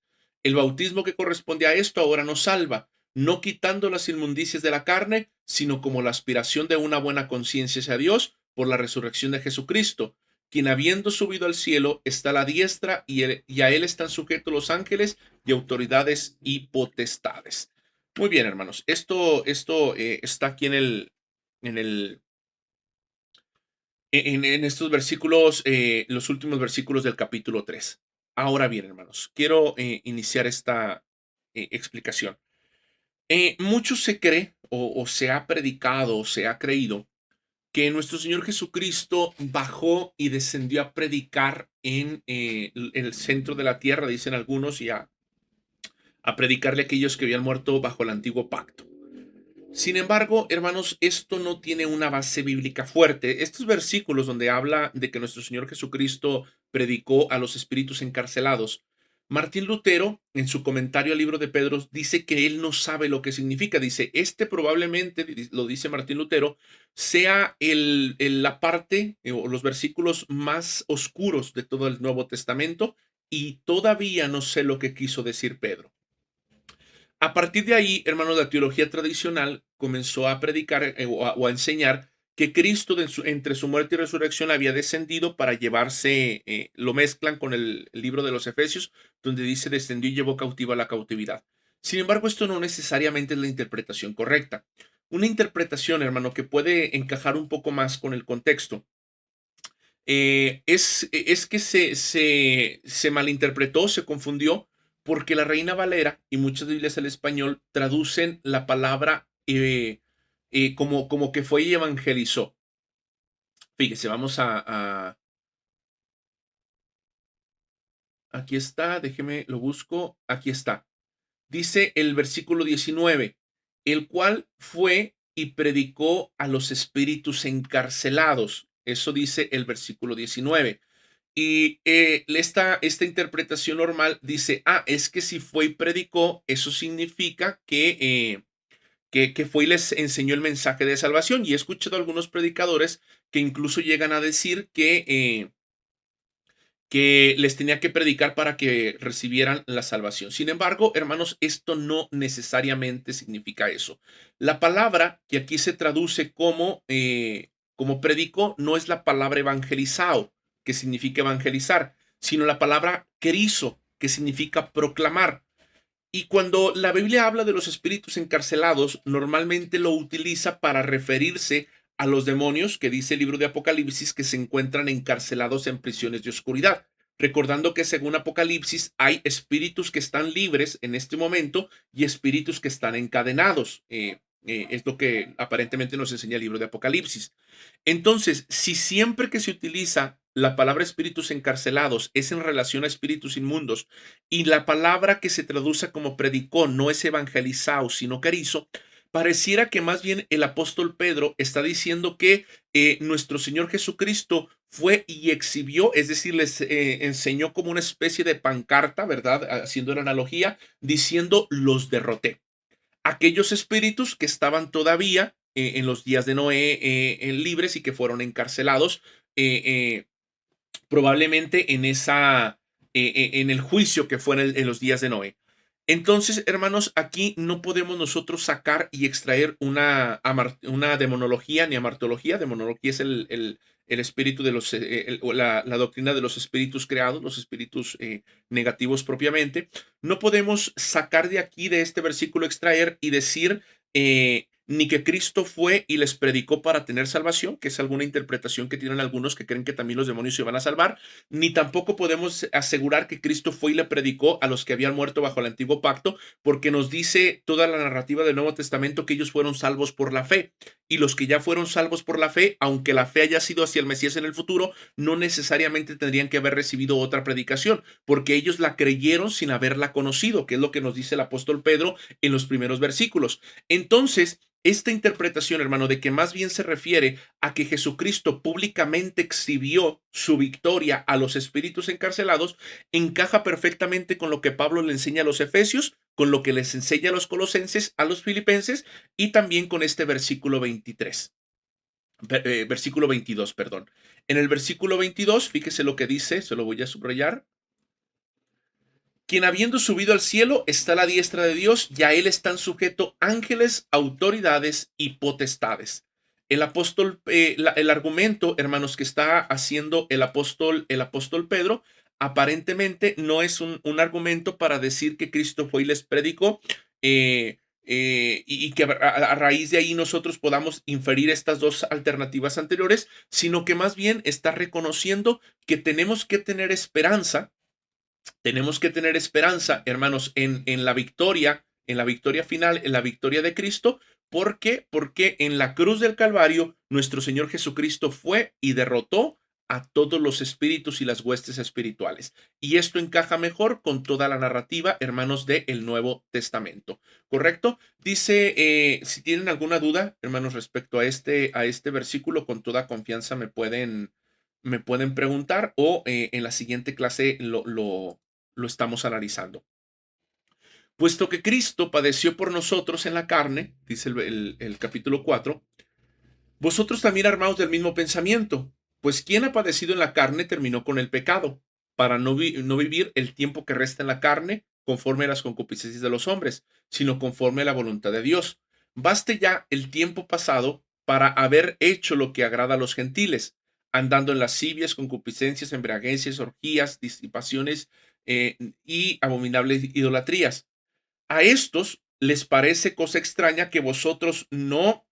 El bautismo que corresponde a esto ahora nos salva, no quitando las inmundicias de la carne, sino como la aspiración de una buena conciencia hacia Dios por la resurrección de Jesucristo, quien habiendo subido al cielo está a la diestra y a él están sujetos los ángeles y autoridades y potestades. Muy bien, hermanos. Esto está aquí en el, en estos versículos, los últimos versículos del capítulo 3. Ahora bien, hermanos, quiero iniciar esta explicación. Mucho se cree o se ha predicado o se ha creído que nuestro Señor Jesucristo bajó y descendió a predicar en el centro de la tierra, dicen algunos, y a predicarle a aquellos que habían muerto bajo el antiguo pacto. Sin embargo, hermanos, esto no tiene una base bíblica fuerte. Estos versículos donde habla de que nuestro Señor Jesucristo predicó a los espíritus encarcelados, Martín Lutero, en su comentario al libro de Pedro, dice que él no sabe lo que significa. Dice, probablemente, lo dice Martín Lutero, sea la parte o los versículos más oscuros de todo el Nuevo Testamento y todavía no sé lo que quiso decir Pedro. A partir de ahí, hermanos, la teología tradicional comenzó a predicar o a enseñar que Cristo entre su muerte y resurrección había descendido para llevarse, lo mezclan con el libro de los Efesios, donde dice descendió y llevó cautiva la cautividad. Sin embargo, esto no necesariamente es la interpretación correcta. Una interpretación, hermano, que puede encajar un poco más con el contexto, es que se malinterpretó, se confundió, porque la Reina Valera y muchas Biblias al español traducen la palabra como que fue y evangelizó. Fíjese, vamos aquí está, déjeme, lo busco, aquí está. Dice el versículo 19, el cual fue y predicó a los espíritus encarcelados. Eso dice el versículo 19. Y esta interpretación normal dice, es que si fue y predicó, eso significa que fue y les enseñó el mensaje de salvación. Y he escuchado a algunos predicadores que incluso llegan a decir que les tenía que predicar para que recibieran la salvación. Sin embargo, hermanos, esto no necesariamente significa eso. La palabra que aquí se traduce como predicó no es la palabra evangelizado, que significa evangelizar, sino la palabra querizo, que significa proclamar. Y cuando la Biblia habla de los espíritus encarcelados, normalmente lo utiliza para referirse a los demonios, que dice el libro de Apocalipsis, que se encuentran encarcelados en prisiones de oscuridad. Recordando que según Apocalipsis hay espíritus que están libres en este momento y espíritus que están encadenados. Es lo que aparentemente nos enseña el libro de Apocalipsis. Entonces, si siempre que se utiliza la palabra espíritus encarcelados es en relación a espíritus inmundos y la palabra que se traduce como predicó no es evangelizado, sino carizo, pareciera que más bien el apóstol Pedro está diciendo que nuestro Señor Jesucristo fue y exhibió, es decir, les enseñó como una especie de pancarta, ¿verdad? Haciendo la analogía, diciendo los derroté. Aquellos espíritus que estaban todavía en los días de Noé libres y que fueron encarcelados, probablemente en el juicio que fue en los días de Noé. Entonces, hermanos, aquí no podemos nosotros sacar y extraer una demonología ni amartología. Demonología es el espíritu de la doctrina de los espíritus creados, los espíritus negativos propiamente. No podemos sacar de aquí, de este versículo, extraer y decir ni que Cristo fue y les predicó para tener salvación, que es alguna interpretación que tienen algunos que creen que también los demonios se van a salvar, ni tampoco podemos asegurar que Cristo fue y le predicó a los que habían muerto bajo el antiguo pacto, porque nos dice toda la narrativa del Nuevo Testamento que ellos fueron salvos por la fe, y los que ya fueron salvos por la fe, aunque la fe haya sido hacia el Mesías en el futuro, no necesariamente tendrían que haber recibido otra predicación, porque ellos la creyeron sin haberla conocido, que es lo que nos dice el apóstol Pedro en los primeros versículos. Entonces, esta interpretación, hermano, de que más bien se refiere a que Jesucristo públicamente exhibió su victoria a los espíritus encarcelados, encaja perfectamente con lo que Pablo le enseña a los efesios, con lo que les enseña a los colosenses, a los filipenses y también con este versículo 23. Versículo 22, perdón. En el versículo 22, fíjese lo que dice, se lo voy a subrayar. quien habiendo subido al cielo está a la diestra de Dios, y a él están sujetos ángeles, autoridades y potestades. El apóstol, el argumento, hermanos, que está haciendo el apóstol Pedro, aparentemente no es un argumento para decir que Cristo fue y les predicó, y que a raíz de ahí nosotros podamos inferir estas dos alternativas anteriores, sino que más bien está reconociendo que tenemos que tener esperanza, hermanos, en la victoria final, en la victoria de Cristo. ¿Por qué? Porque en la cruz del Calvario, nuestro Señor Jesucristo fue y derrotó a todos los espíritus y las huestes espirituales. Y esto encaja mejor con toda la narrativa, hermanos, del Nuevo Testamento. ¿Correcto? Dice, si tienen alguna duda, hermanos, respecto a este versículo, con toda confianza me pueden preguntar, o en la siguiente clase lo estamos analizando. Puesto que Cristo padeció por nosotros en la carne, dice el capítulo 4, vosotros también armaos del mismo pensamiento, pues quien ha padecido en la carne terminó con el pecado, para no vivir el tiempo que resta en la carne conforme a las concupiscencias de los hombres, sino conforme a la voluntad de Dios. Baste ya el tiempo pasado para haber hecho lo que agrada a los gentiles, andando en lascivias, concupiscencias, embriaguencias, orgías, disipaciones y abominables idolatrías. A estos les parece cosa extraña que vosotros no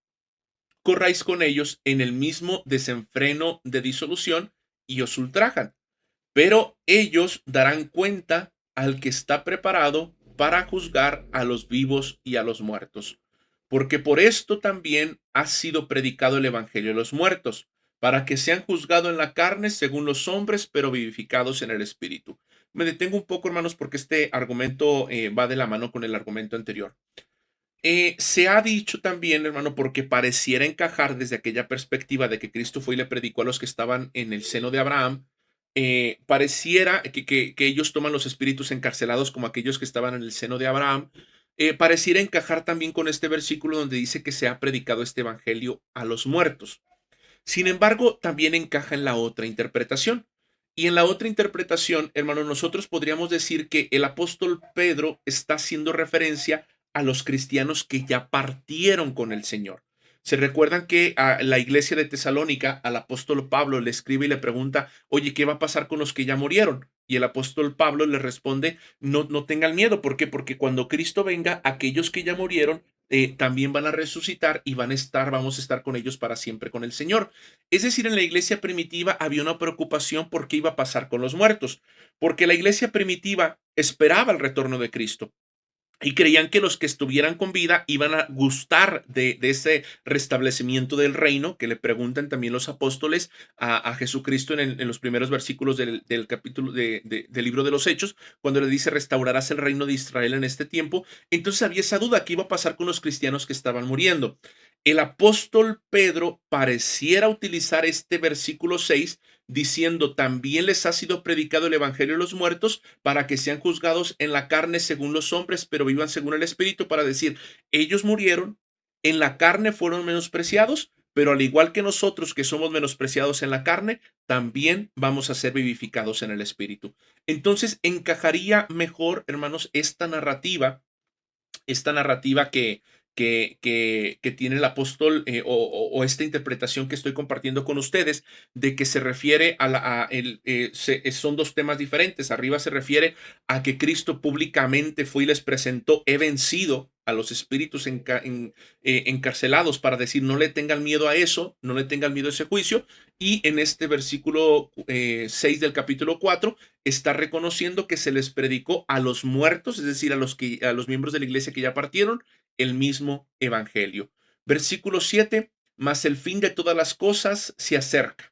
corráis con ellos en el mismo desenfreno de disolución y os ultrajan. Pero ellos darán cuenta al que está preparado para juzgar a los vivos y a los muertos. Porque por esto también ha sido predicado el Evangelio de los muertos, para que sean juzgados en la carne según los hombres, pero vivificados en el Espíritu. Me detengo un poco, hermanos, porque este argumento va de la mano con el argumento anterior. Se ha dicho también, hermano, porque pareciera encajar desde aquella perspectiva de que Cristo fue y le predicó a los que estaban en el seno de Abraham, pareciera que ellos toman los espíritus encarcelados como aquellos que estaban en el seno de Abraham. Pareciera encajar también con este versículo donde dice que se ha predicado este evangelio a los muertos. Sin embargo, también encaja en la otra interpretación. Y en la otra interpretación, hermano, nosotros podríamos decir que el apóstol Pedro está haciendo referencia a los cristianos que ya partieron con el Señor. Se recuerdan que a la iglesia de Tesalónica, al apóstol Pablo le escribe y le pregunta, oye, ¿qué va a pasar con los que ya murieron? Y el apóstol Pablo le responde, no tengan miedo. ¿Por qué? Porque cuando Cristo venga, aquellos que ya murieron también van a resucitar y vamos a estar con ellos para siempre con el Señor. Es decir, en la iglesia primitiva había una preocupación por qué iba a pasar con los muertos, porque la iglesia primitiva esperaba el retorno de Cristo. Y creían que los que estuvieran con vida iban a gustar de ese restablecimiento del reino, que le preguntan también los apóstoles a Jesucristo en los primeros versículos del capítulo del libro de los Hechos, cuando le dice, restaurarás el reino de Israel en este tiempo. Entonces había esa duda, ¿qué iba a pasar con los cristianos que estaban muriendo? El apóstol Pedro pareciera utilizar este versículo 6 diciendo, también les ha sido predicado el evangelio de los muertos para que sean juzgados en la carne según los hombres, pero vivan según el Espíritu, para decir, ellos murieron, en la carne fueron menospreciados, pero al igual que nosotros que somos menospreciados en la carne, también vamos a ser vivificados en el Espíritu. Entonces encajaría mejor, hermanos, esta narrativa que tiene el apóstol o esta interpretación que estoy compartiendo con ustedes, de que se refiere son dos temas diferentes. Arriba se refiere a que Cristo públicamente fue y les presentó, he vencido a los espíritus encarcelados, para decir, no le tengan miedo a eso, no le tengan miedo a ese juicio. Y en este versículo 6 del capítulo 4 está reconociendo que se les predicó a los muertos, es decir, a los miembros de la iglesia que ya partieron, el mismo evangelio. Versículo 7, mas el fin de todas las cosas se acerca.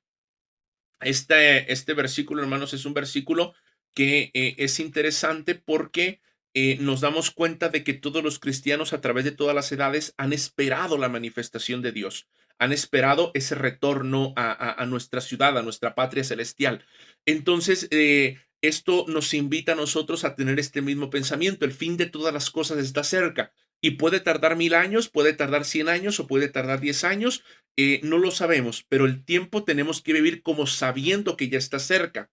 Este versículo, hermanos, es un versículo que es interesante porque nos damos cuenta de que todos los cristianos a través de todas las edades han esperado la manifestación de Dios, han esperado ese retorno a nuestra ciudad, a nuestra patria celestial. Entonces, esto nos invita a nosotros a tener este mismo pensamiento. El fin de todas las cosas está cerca y puede tardar 1000 años, puede tardar 100 años o puede tardar 10 años. No lo sabemos, pero el tiempo tenemos que vivir como sabiendo que ya está cerca.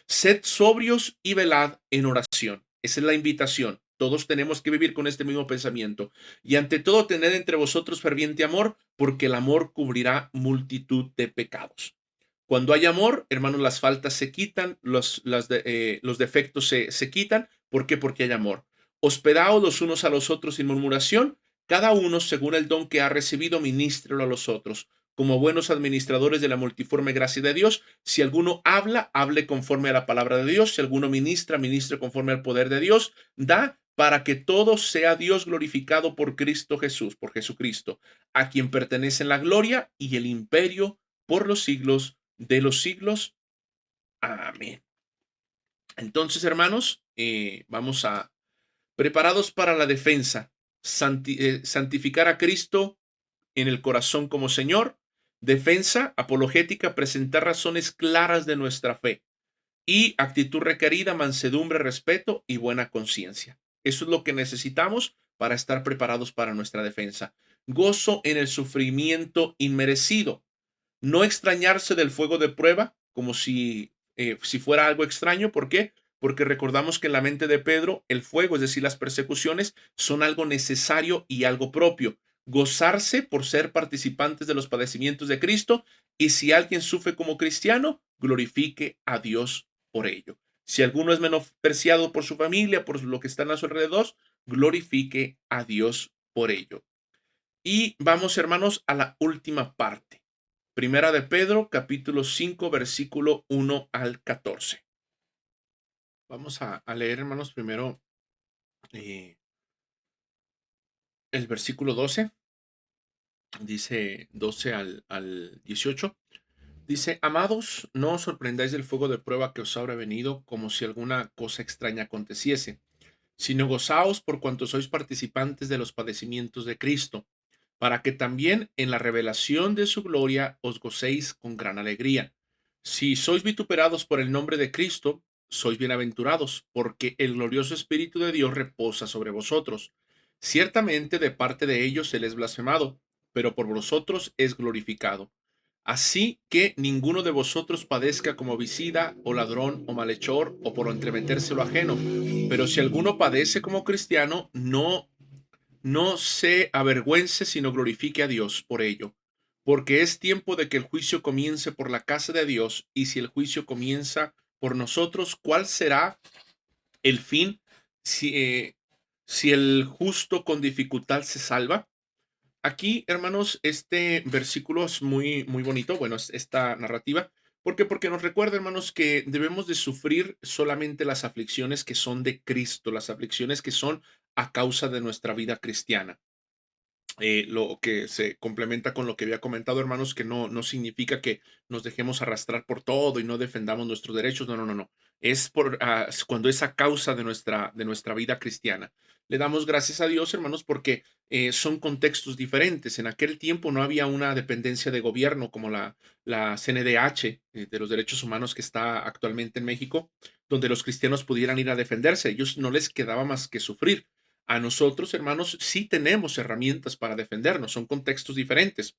Sed sobrios y velad en oración. Esa es la invitación. Todos tenemos que vivir con este mismo pensamiento. Y ante todo, tened entre vosotros ferviente amor, porque el amor cubrirá multitud de pecados. Cuando hay amor, hermanos, las faltas se quitan, los defectos se quitan. ¿Por qué? Porque hay amor. Hospedaos los unos a los otros sin murmuración, cada uno según el don que ha recibido, ministrelo a los otros, como buenos administradores de la multiforme gracia de Dios. Si alguno habla, hable conforme a la palabra de Dios. Si alguno ministra, ministre conforme al poder de Dios. Da para que todo sea Dios glorificado por Cristo Jesús, por Jesucristo, a quien pertenecen la gloria y el imperio por los siglos de los siglos. Amén. Entonces, hermanos, vamos a preparados para la defensa, santificar a Cristo en el corazón como Señor, defensa apologética, presentar razones claras de nuestra fe y actitud requerida, mansedumbre, respeto y buena conciencia. Eso es lo que necesitamos para estar preparados para nuestra defensa. Gozo en el sufrimiento inmerecido. No extrañarse del fuego de prueba como si fuera algo extraño. ¿Por qué? Porque recordamos que en la mente de Pedro el fuego, es decir, las persecuciones, son algo necesario y algo propio. Gozarse por ser participantes de los padecimientos de Cristo, y si alguien sufre como cristiano, glorifique a Dios por ello. Si alguno es menospreciado por su familia, por lo que están a su alrededor, glorifique a Dios por ello. Y vamos, hermanos, a la última parte. Primera de Pedro, capítulo 5, versículo 1 al 14. Vamos a leer, hermanos, primero el versículo 12. Dice 12 al 18. Dice: Amados, no os sorprendáis del fuego de prueba que os habrá venido como si alguna cosa extraña aconteciese, sino gozaos por cuanto sois participantes de los padecimientos de Cristo, para que también en la revelación de su gloria os gocéis con gran alegría. Si sois vituperados por el nombre de Cristo, sois bienaventurados, porque el glorioso Espíritu de Dios reposa sobre vosotros. Ciertamente de parte de ellos él es blasfemado, pero por vosotros es glorificado. Así que ninguno de vosotros padezca como homicida, o ladrón, o malhechor, o por entremeterse lo ajeno. Pero si alguno padece como cristiano, no se avergüence, sino glorifique a Dios por ello. Porque es tiempo de que el juicio comience por la casa de Dios, y si el juicio comienza por nosotros, ¿cuál será el fin si el justo con dificultad se salva? Aquí, hermanos, este versículo es muy, muy bonito. Bueno, es esta narrativa. ¿Por qué? Porque nos recuerda, hermanos, que debemos de sufrir solamente las aflicciones que son de Cristo, las aflicciones que son a causa de nuestra vida cristiana. Lo que se complementa con lo que había comentado, hermanos, que no significa que nos dejemos arrastrar por todo y no defendamos nuestros derechos. No, no, no, no. Es cuando es a causa de nuestra vida cristiana. Le damos gracias a Dios, hermanos, porque son contextos diferentes. En aquel tiempo no había una dependencia de gobierno como la CNDH, de los derechos humanos, que está actualmente en México, donde los cristianos pudieran ir a defenderse. Ellos no les quedaba más que sufrir. A nosotros, hermanos, sí tenemos herramientas para defendernos, son contextos diferentes.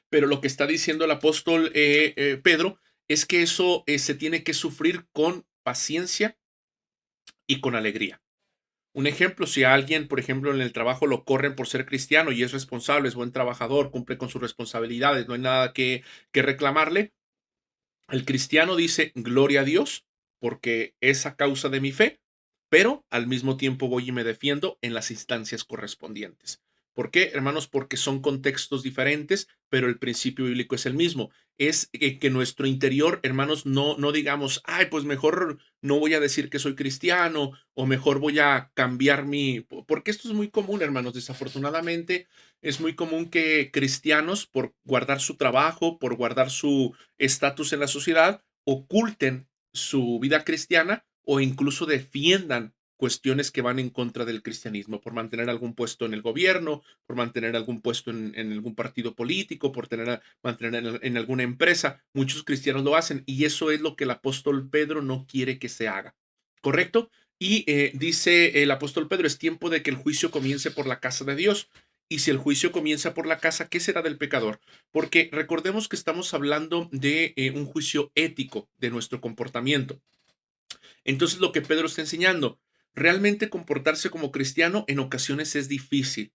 Pero lo que está diciendo el apóstol Pedro es que eso se tiene que sufrir con paciencia y con alegría. Un ejemplo: si a alguien, por ejemplo, en el trabajo lo corren por ser cristiano y es responsable, es buen trabajador, cumple con sus responsabilidades, no hay nada que reclamarle, el cristiano dice: gloria a Dios, porque es a causa de mi fe, pero al mismo tiempo voy y me defiendo en las instancias correspondientes. ¿Por qué, hermanos? Porque son contextos diferentes, pero el principio bíblico es el mismo. Es que nuestro interior, hermanos, no digamos: ay, pues mejor no voy a decir que soy cristiano, o mejor voy a cambiar porque esto es muy común, hermanos. Desafortunadamente, es muy común que cristianos, por guardar su trabajo, por guardar su estatus en la sociedad, oculten su vida cristiana o incluso defiendan cuestiones que van en contra del cristianismo, por mantener algún puesto en el gobierno, por mantener algún puesto en algún partido político, por mantener en alguna empresa. Muchos cristianos lo hacen, y eso es lo que el apóstol Pedro no quiere que se haga. ¿Correcto? Y dice el apóstol Pedro: es tiempo de que el juicio comience por la casa de Dios. Y si el juicio comienza por la casa, ¿qué será del pecador? Porque recordemos que estamos hablando de un juicio ético de nuestro comportamiento. Entonces, lo que Pedro está enseñando: realmente comportarse como cristiano en ocasiones es difícil.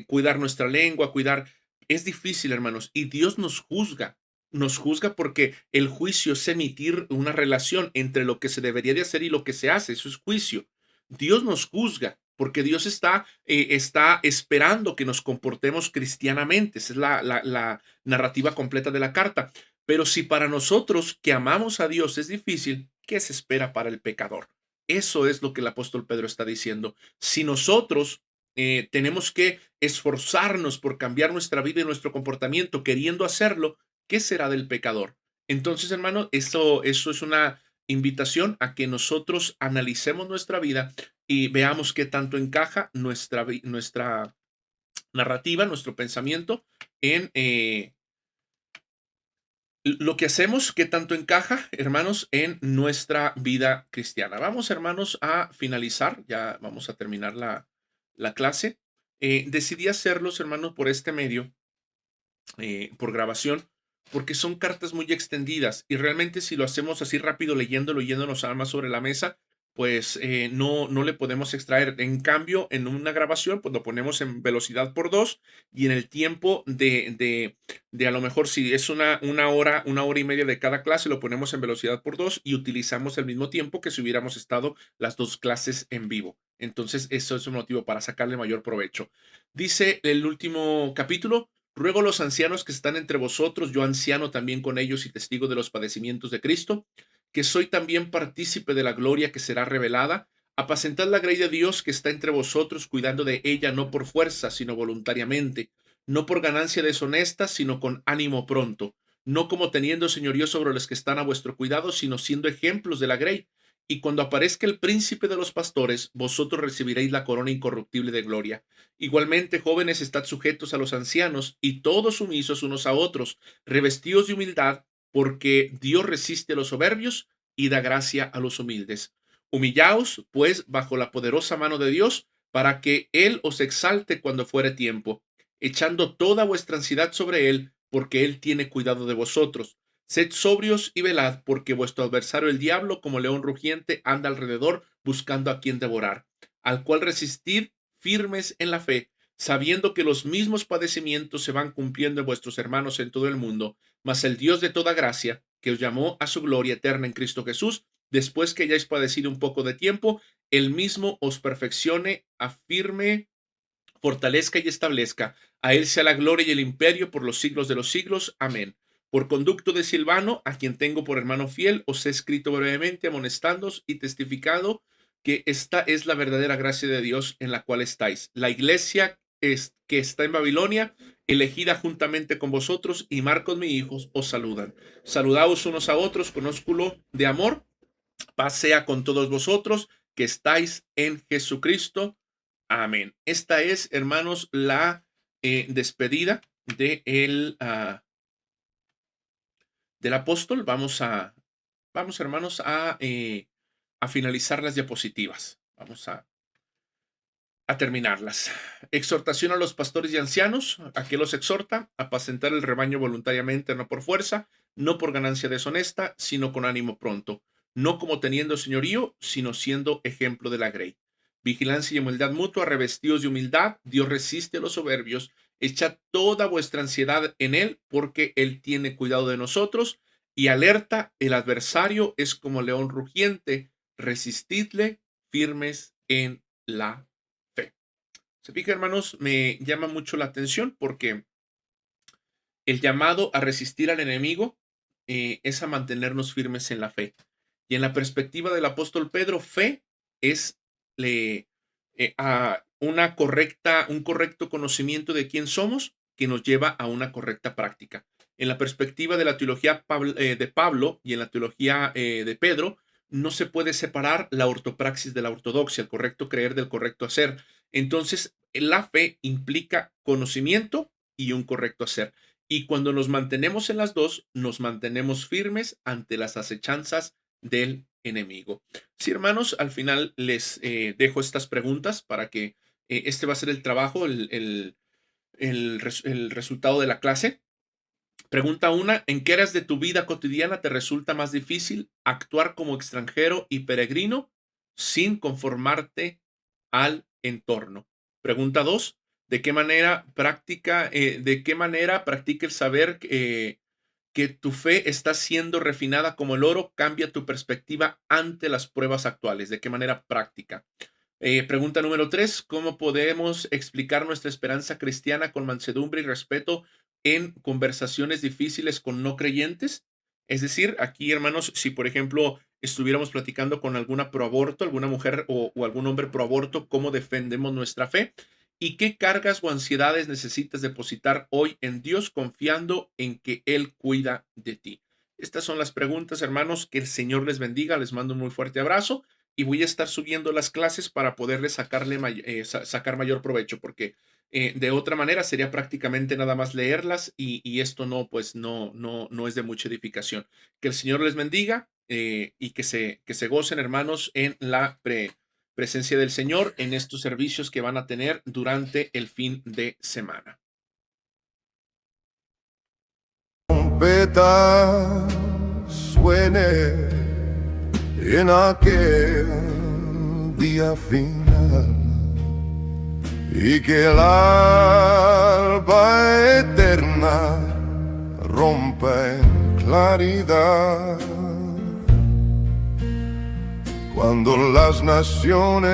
Cuidar nuestra lengua, es difícil, hermanos, y Dios nos juzga porque el juicio es emitir una relación entre lo que se debería de hacer y lo que se hace, eso es juicio. Dios nos juzga porque Dios está esperando que nos comportemos cristianamente, esa es la narrativa completa de la carta. Pero si para nosotros que amamos a Dios es difícil, ¿qué se espera para el pecador? Eso es lo que el apóstol Pedro está diciendo. Si nosotros tenemos que esforzarnos por cambiar nuestra vida y nuestro comportamiento queriendo hacerlo, ¿qué será del pecador? Entonces, hermano, eso es una invitación a que nosotros analicemos nuestra vida y veamos qué tanto encaja nuestra narrativa, nuestro pensamiento en lo que hacemos, qué tanto encaja, hermanos, en nuestra vida cristiana. Vamos, hermanos, a finalizar, ya vamos a terminar la clase. Decidí hacerlos, hermanos, por este medio, por grabación, porque son cartas muy extendidas y realmente si lo hacemos así rápido leyéndolo, yéndonos nada más sobre la mesa, pues no le podemos extraer. En cambio, en una grabación, pues lo ponemos en velocidad por 2 y en el tiempo de a lo mejor si es una hora y media de cada clase, lo ponemos en velocidad por 2 y utilizamos el mismo tiempo que si hubiéramos estado las dos clases en vivo. Entonces, eso es un motivo para sacarle mayor provecho. Dice el último capítulo: ruego a los ancianos que están entre vosotros, yo anciano también con ellos y testigo de los padecimientos de Cristo, que soy también partícipe de la gloria que será revelada, apacentad la grey de Dios que está entre vosotros, cuidando de ella no por fuerza, sino voluntariamente, no por ganancia deshonesta, sino con ánimo pronto, no como teniendo señorío sobre los que están a vuestro cuidado, sino siendo ejemplos de la grey. Y cuando aparezca el príncipe de los pastores, vosotros recibiréis la corona incorruptible de gloria. Igualmente, jóvenes, estad sujetos a los ancianos y todos sumisos unos a otros, revestidos de humildad, porque Dios resiste a los soberbios y da gracia a los humildes. Humillaos, pues, bajo la poderosa mano de Dios, para que Él os exalte cuando fuere tiempo, echando toda vuestra ansiedad sobre Él, porque Él tiene cuidado de vosotros. Sed sobrios y velad, porque vuestro adversario el diablo, como león rugiente, anda alrededor buscando a quien devorar, al cual resistid firmes en la fe, sabiendo que los mismos padecimientos se van cumpliendo en vuestros hermanos en todo el mundo, mas el Dios de toda gracia, que os llamó a su gloria eterna en Cristo Jesús, después que hayáis padecido un poco de tiempo, él mismo os perfeccione, afirme, fortalezca y establezca. A él sea la gloria y el imperio por los siglos de los siglos. Amén. Por conducto de Silvano, a quien tengo por hermano fiel, os he escrito brevemente, amonestándoos y testificado que esta es la verdadera gracia de Dios en la cual estáis. La iglesia que está en Babilonia, elegida juntamente con vosotros, y Marcos, mi hijo, os saludan. Saludaos unos a otros con ósculo de amor. Paz sea con todos vosotros que estáis en Jesucristo. Amén. Esta es, hermanos, la despedida del apóstol. Vamos, hermanos, a finalizar las diapositivas. Vamos a terminarlas. Exhortación a los pastores y ancianos, a que los exhorta a apacentar el rebaño voluntariamente, no por fuerza, no por ganancia deshonesta, sino con ánimo pronto, no como teniendo señorío, sino siendo ejemplo de la grey. Vigilancia y humildad mutua, revestidos de humildad, Dios resiste a los soberbios, echad toda vuestra ansiedad en él, porque él tiene cuidado de nosotros, y alerta, el adversario es como león rugiente, resistidle firmes en la fe. Se fija, hermanos, me llama mucho la atención porque el llamado a resistir al enemigo es a mantenernos firmes en la fe. Y en la perspectiva del apóstol Pedro, fe es un correcto conocimiento de quién somos que nos lleva a una correcta práctica. En la perspectiva de la teología de Pablo y en la teología de Pedro, no se puede separar la ortopraxis de la ortodoxia, el correcto creer del correcto hacer. Entonces, la fe implica conocimiento y un correcto hacer. Y cuando nos mantenemos en las dos, nos mantenemos firmes ante las acechanzas del enemigo. Sí, hermanos, al final les dejo estas preguntas para que este va a ser el trabajo, el resultado de la clase. Pregunta 1: ¿en qué áreas de tu vida cotidiana te resulta más difícil actuar como extranjero y peregrino sin conformarte al entorno. Pregunta 2. ¿De qué manera practica el saber que tu fe está siendo refinada como el oro cambia tu perspectiva ante las pruebas actuales? ¿De qué manera práctica? Pregunta número 3. ¿Cómo podemos explicar nuestra esperanza cristiana con mansedumbre y respeto en conversaciones difíciles con no creyentes? Es decir, aquí, hermanos, si por ejemplo estuviéramos platicando con alguna proaborto, alguna mujer o algún hombre proaborto, ¿cómo defendemos nuestra fe? ¿Y qué cargas o ansiedades necesitas depositar hoy en Dios confiando en que Él cuida de ti? Estas son las preguntas, hermanos. Que el Señor les bendiga. Les mando un muy fuerte abrazo y voy a estar subiendo las clases para poderle sacar mayor provecho, porque de otra manera sería prácticamente nada más leerlas y esto no, pues no es de mucha edificación. Que el Señor les bendiga y que se gocen, hermanos, en la presencia del Señor en estos servicios que van a tener durante el fin de semana. Trompeta suene en aquel día final y que el alba eterna rompa en claridad. Cuando las naciones